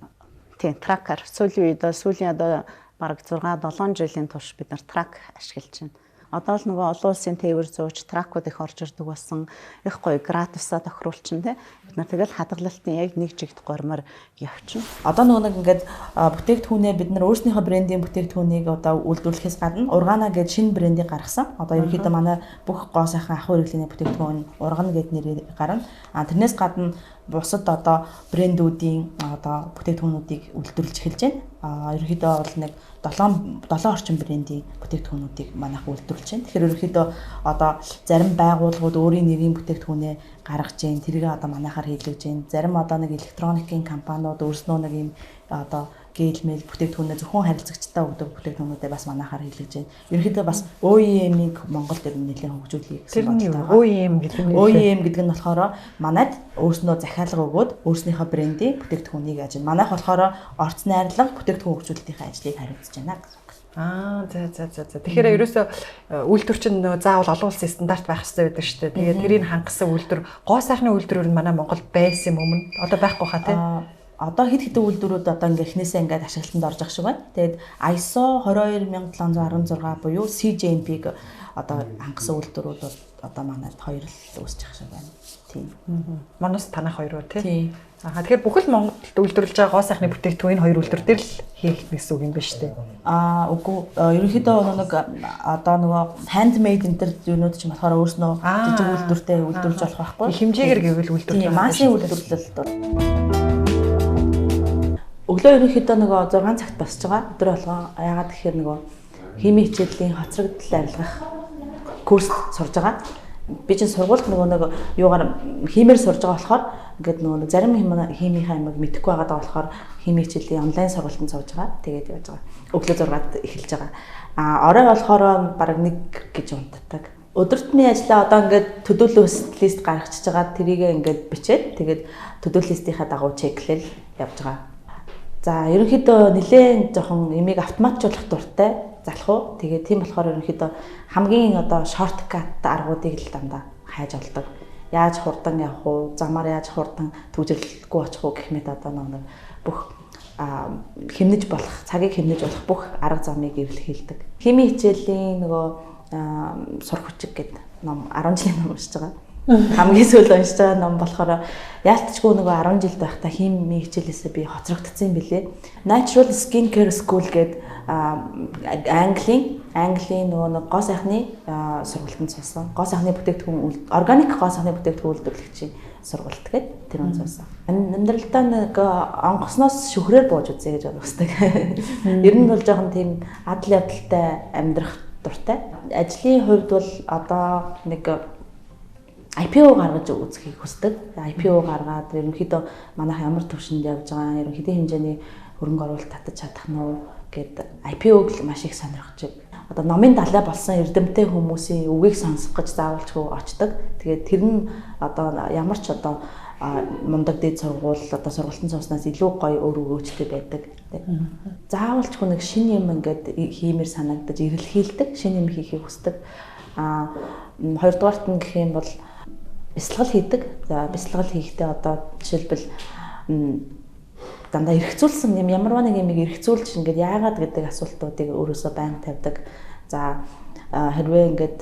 Тий тракаар сүүлийн үед сүүлийн одоо бараг 6-7 жилийн турш бид нар трак ашиглаж байна. Одоо л нөгөө олон улсын тээвэр зууч тракууд их орж ирдэг болсон. Их гоё градусаа тохируулчин те. Бид нар тэгэл хадгалалтын яг нэг жигт гормоор явчихна. Одоо нөгөө нэг ингээд бүтээгдэхүүнээ бид нар өөрсдийнхөө брендийн бүтээгдэхүүнийг одоо үйлдвэрлэхээс гадна Ургана гэдэг шинэ брендийг гаргасан. Одоо ерөнхийдөө манай бүх гоо сайхан ахуй хэрэглээний бүтээгдэхүүн Ургана гэдэг нэрээр гарна. Тэрнээс гадна бусад одоо брендүүдийн одоо бүтээгдэхүүнүүдийг үйлдвэрлэж эхэлж байна. Ерөнхийдөө бол нэг 7 орчим брендийн бүтээгдэхүүнүүдийг манайх үйлдвэрлэж байна. Тэгэхээр ерөнхийдөө одоо зарим байгууллагууд өөрийн нэрийн бүтээгдэхүүнээ гаргаж байна. Тэрийг одоо манайхаар хийлгэж байна. Зарим одоо нэг электроникийн компаниуд өөрснөө нэг юм одоо гэлмэл бүтээгдэхүүнээ зөвхөн харилцагчтай өгдөг бүтээгдэхүүнүүдээ бас манайхаар хийлгэж байна. Ерөнхийдөө бас OEM-ийг Монголд ер нь нэлээд хөгжүүлэе гэсэн бодлоо. OEM гэдэг нь OEM гэдэг нь болохоор манайд өөрснөө захиалга өгөөд өөрснийхөө брендийн бүтээгдэхүүнийг яаж байна. Манайх болохоор орц найрлага бүтээгдэхүүн хөгжүүлэлтийн ажлыг хариуцж байна гэсэн. За. Тэгэхээр ерөөсөө үйлдвэр чинь заавал олон улсын стандарт байх хэрэгтэй байдаг шүү дээ. Тэгээд тэрийг хангасан үйлдвэр, гоо сайхны үйлдвэрүүд манай Монголд байсан юм өмнө. Одоо байхгүй хаа тий. Одоо хэд хэдэн үйлдвэрүүд одоо ингээ эхнээсээ ингээд ашиглалтанд орж ах шиг байна. Тэгээд ISO 22716 буюу CJMP-г одоо хангасан үйлдвэрүүд одоо манайд 2 л үүсэж ах шиг байна. Тийм. Манайс танах 2 уу тий. Тэгэхээр бүхэл Монголд үйлдвэрлэж байгаа гоо сайхны бүтээгдэхүүн 2 үйлдвэр дээр л хийх гэсэн үг юм ба шүү дээ. Үгүй ерөнхийдөө нэг одоо нөгөө handmade энэ төр зүйлүүд чинь болохоор өөрснөө жижиг үйлдвэртэй үйлдвэрлэж болох байхгүй. Хэмжээгээр гэвэл үйлдвэрлэж байгаа. Массын үйлдвэрлэлд. Өглөө ерөнхийдөө нөгөө 6 цагт босч байгаа. Өдөр болгоо яагаад гэхээр нөгөө химийн хичээлийн хоцрогдол арилгах курс сурж байгаа. Би чинь сургуульд нөгөө нэг юугаар химээр сурж байгаа болохоор ингээд нөгөө зарим химийн аймаг мэдэхгүй байгаа болохоор химийн хичээлийн онлайн сургалтанд сууж байгаа. Тэгээд явж байгаа. Өглөө 6-ад эхэлж байгаа. Орой болохоор бараг 1 гэж унтдаг. Өдөртний ажлаа одоо ингээд төдийлөл лист гаргачихж байгаа. Тэрийг ингээд бичээд тэгээд төдийлөл листийнхаа дагуу чеклэл явж байгаа. За ерөнхийдөө нэлээд жоохон имийг автоматжуулах дуртай залах уу. Тэгээд тийм болохоор ерөнхийдөө хамгийн одоо шорткат аргуудыг л дандаа хайж олдог. Яаж хурдан явах уу, замаар яаж хурдан төвжирлэхгүй очих уу гэх мэт одоо нэг бүх хэмнэж болох, цагийг хэмнэж болох бүх арга замыг эвлэхийлдэг. Химийн хичээлийн нөгөө сурах хүчиг гэдэг ном 10 жилийн ном уншиж байгаа. Хамгийн сүүл уншиж байгаа ном болохоор яалтчгүй нөгөө 10 жил байхдаа химийн хичээлээсээ би хоцрогдсон юм билээ. Natural Skin Care School гэдэг Английн нөгөө нэг гоо сайхны сургалтанд суусан. Гоо сайхны бүтээгдэхүүн органик гоо сайхны бүтээгдэхүүн үйлдвэрлэгчийн сургалт гэдэг тэр нь суусан. Амьдралдаа нэг онгоцноос шүхрээр бууж үзье гэж боддог. Ер нь бол жоохон тийм адал явдалтай амьдрах дуртай. Ажлын хувьд бол одоо нэг IPO гаргаж үзхийг хүсдэг. IPO гаргаад ерөнхийдөө манайх ямар төвшөнд явж байгаа, ерөнхийдөө хэмжээний хөрөнгө оруулалт татаж чадах нь уу гэд IPO-г л маш их сонирхож байна. Одоо номын далай болсон эрдэмтэй хүмүүсийн үгийг сонсох гэж заавалчгүй очдог. Тэгээд тэр нь одоо ямар ч одоо мундаг дээд сургууль одоо сургалтын цуснаас илүү гоё өөр өгөөжтэй байдаг. Заавалчгүй нэг шинэ юм ингээд хиймээр санагдаж эрэлхийлдэг, шинэ юм хийхийг хүсдэг. Хоёрдугаарт нь гэх юм бол бясалгал хийдэг. За бясалгал хийхдээ одоо жишээлбэл дандаа эргцүүлсэн юм ямар нэг юмыг эргцүүлж ингээд яагаад гэдэг асуултуудыг өөрөөсөө байнга тавьдаг. За хэрвээ ингээд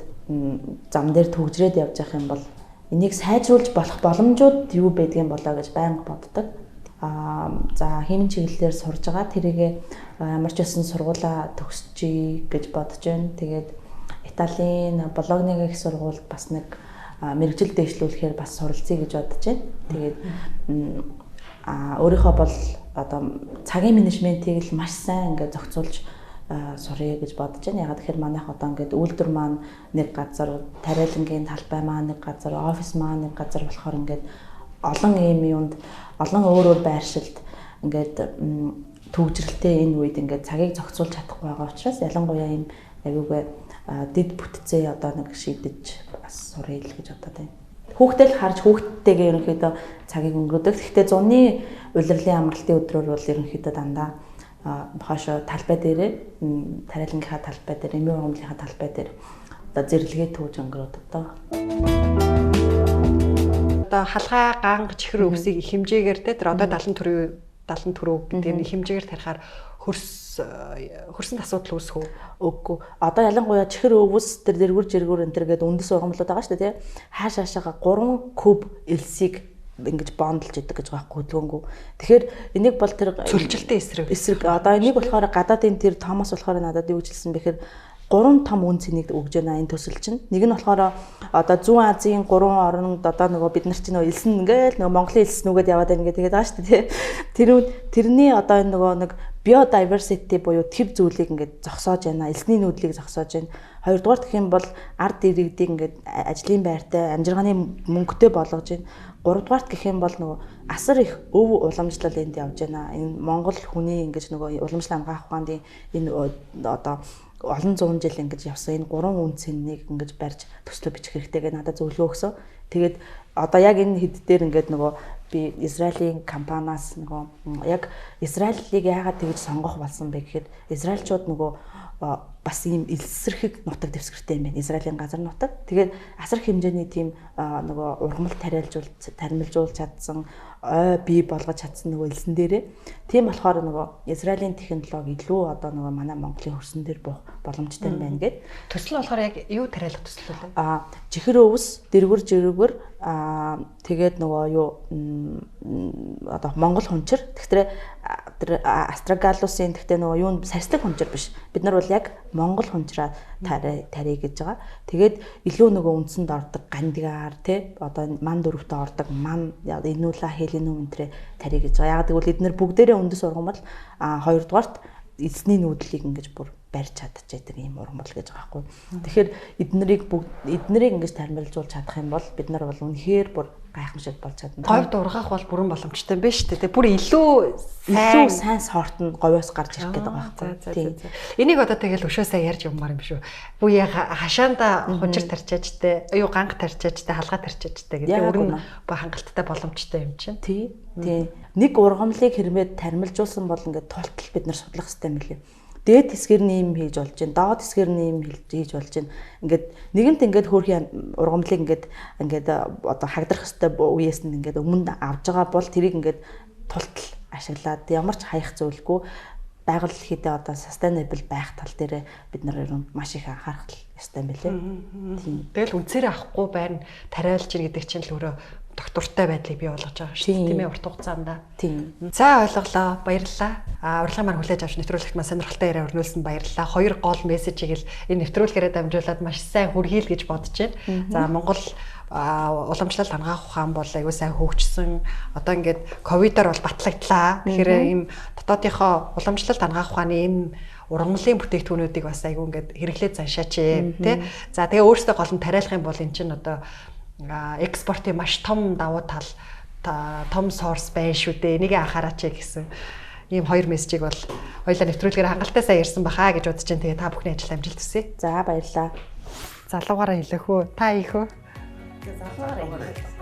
зам дээр төгжрээд явж явах юм бол энийг сайжруулж болох боломжууд юу байдгийг болоо гэж байнга боддог. За химийн чиглэлээр сурж байгаа. Тэрийг ямар ч байсан сургуулаа төгсчихье гэж бодож байна. Тэгээд Италийн Бологны их сургуульд бас нэг мэрэгжил дэвшлүүлэхээр бас суралцъя гэж бодож байна. Тэгээд өөрийнхөө бол одоо цагийн менежментийг л маш сайн ингээд зохицуулж сурья гэж бодож байна. Ягаад гэхээр манайх одоо ингээд үйлдвэр маань нэг газар, тариалангийн талбай маань нэг газар, офис маань нэг газар болохоор ингээд олон ийм юунд олон өөр байршилд ингээд төвжрэлтэй энэ үед ингээд цагийг зохицуулж чадахгүй байгаа учраас ялангуяа ийм аюугаа дэд бүтцээ одоо нэг шийдэж бас сурья л гэж бодоод байна. Хүүхдтэй л харж хүүхдтэйгээ ерөнхийдөө цагийг өнгөрөөдөг. Гэхдээ зуны улирлын амралтын өдрөөр бол ерөнхийдөө дандаа хойшоо талбай дээрээ тариалангийнхаа талбай дээр, эмийн ургамлынхаа талбай дээр одоо зэрлэгээ төвж өнгөрөөдөг доо. Одоо халгай ганг чихэр өксийг хэмжээгээр те тэр одоо 70 төрөв гэдэг хэмжээгээр тарихаар хөрс хөрсөнд асуудал үүсэх үү? Үгүй. Одоо ялангуяа чихэр өвс тэр дэргүр жиргүр энэ төр гэдэг үндэс ургамлууд байгаа шүү дээ тий. Хаашаашаага 3 куб элсийг ингэж бондолж идэг гэж байгаа хөдөлгөөнгөө. Тэгэхээр энийг бол тэр цөлжилтийн эсрэг одоо энийг болохоор гадаадын тэр Томас болохоор надад юу гэж хэлсэн бэхээр 3 том үн цэнийг өгж байна энэ төсөл чинь. Нэг нь болохоор одоо Зүүн Азийн 3 оронд одоо нөгөө бид нар чинь нөгөө элсэн ингээл нөгөө Монголын элс нүгэд яваад байна гэдэг байгаа шүү дээ. Тэрний одоо энэ нөгөө нэг biodiversity буюу тэр зүйлийг ингээд зогсоож байна. Элсний нүүдлийг зогсоож байна. Хоёрдугаар гэх юм бол ард иргэдийг ингээд ажлын байртай, амжиргааны мөнгөтэй болгож байна. Гуравдугаарт гэх юм бол нөгөө асар их өв уламжлал энд явж байна. Энэ Монгол хүний ингэж нөгөө уламжлал хамгаах ухааны энэ одоо олон зуун жил ингэж явсан энэ 3 үн цэнийг ингэж барьж төслөө бичих хэрэгтэй гэж надад зөвлөгөө өгсөн. Тэгээд одоо яг энэ хэд дээр ингээд нөгөө би Израилийн компаниас нөгөө яг Израилийг яагаад тэгж сонгох болсон бэ гэхэд израильчууд нөгөө бас ийм элсэрхэг нутаг дэвсгэртэй юм байна. Израилийн газар нутаг. Тэгээд асар хэмжээний тийм нөгөө ургамал таримлжуулж чадсан, ой бий болгож чадсан нөгөө элсэн дээрээ. Тийм болохоор нөгөө Израилийн технологи илүү одоо нөгөө манай Монголын хөрсөн дээр буух боломжтой юм байна гэд. Төсөл нь болохоор яг юу тариалах төсөл вэ? Чихэр өвс, дэргүр жиргүр тэгээд нөгөө юу одоо Монгол хүнчэр. Тэгэхээр Астрагалусын тэгтээ нөгөө юу сарслаг хүнчэр биш. Бид нар бол яг Монгол хүнчраа тарий гэж байгаа. Тэгээд илүү нөгөө үндсэнд ордог гандигаар тий одоо ман дөрөвтөө ордог ман энүүла хелинум энтрэ тарий гэж байгаа. Яг тэгвэл эдгээр бүгдээрээ үндэс ургамал хоёрдугаарт эзний нүүдлийг ингэж бүр барьж чадчихдаг юм ургамал гэж байгаа байхгүй. Тэгэхээр эднэрийг ингэж тармилжуулж чадах юм бол бид нар бол үнэхээр бүр гайхамшиг болж чадна. Говьд ургаах бол бүрэн боломжтой байна шүү дээ. Бүр илүү сайн сорт нь говьоос гарч ирэх гэдэг байгаа байхгүй. Энийг одоо тэгэл өшөөсөө ярьж юммаар юм шүү. Бүе хашаанда хунчир тарчаажтай, юу ганг тарчаажтай, халгаа тарчаажтай гэдэг өрн хангалттай боломжтой юм чинь. Тий. Нэг ургамлыг хэрмээд тармилжуулсан бол ингээд тултал бид нар судлах хэрэгтэй юм лээ. Дээд хэсгэрний юм хийж болж байна. Доод хэсгэрний юм хийж болж байна. Ингээд нэгэнт ингээд хөөрхийн ургамлыг ингээд одоо хагдрах хэвээр үеэс нь ингээд өмнө авж байгаа бол тэрийг ингээд тултал ашиглаад ямар ч хаях зүйлгүй байгаль дэлхийдээ одоо sustainable байх тал дээр бид нар маш их анхаарах ёстой юм билээ. Тийм. Тэгэл үнцээрээ авахгүй байна. Тариалж ийн гэдэг чинь л өөрөө доктортой байдлыг бий болгож байгаа шүү дээ. Тийм ээ урт хугацаанд. Тийм. За ойлголоо. Баярлалаа. Урилгын маань хүлээж авч нэвтрүүлэгт маань сонирхолтой яриа өрнүүлсэн баярлалаа. 2 гол мессежийг л энэ нэвтрүүлгээрээ дамжуулаад маш сайн хүргэе л гэж бодож байна. За Монгол уламжлалт хамгаах ухаан бол аюу сайн хөгжсөн. Одоо ингээд ковидоор бол батлагдлаа. Тэгэхээр ийм дотоодынхоо уламжлалт хамгаах ухааны ийм ургамлын бүтээгдэхүүнүүдийг бас аюу ингээд хэрэглээд заншаач тий. За тэгээ өөрөөсөө гол нь тариалах юм бол эн чинь одоо экспортын маш том давуу тал том сорс байна шүү дээ. Энийг анхаараач гэсэн ийм 2 мессежийг бол хоёулаа нэвтрүүлгээр хангалттай сайн ярьсан бахаа гэж бодож байна. Тэгээ та бүхний ажил амжилт хүсье. За баярлалаа. Залуугаараа хэлэх үү? Та ийх үү? Залуугаараа хэлэх.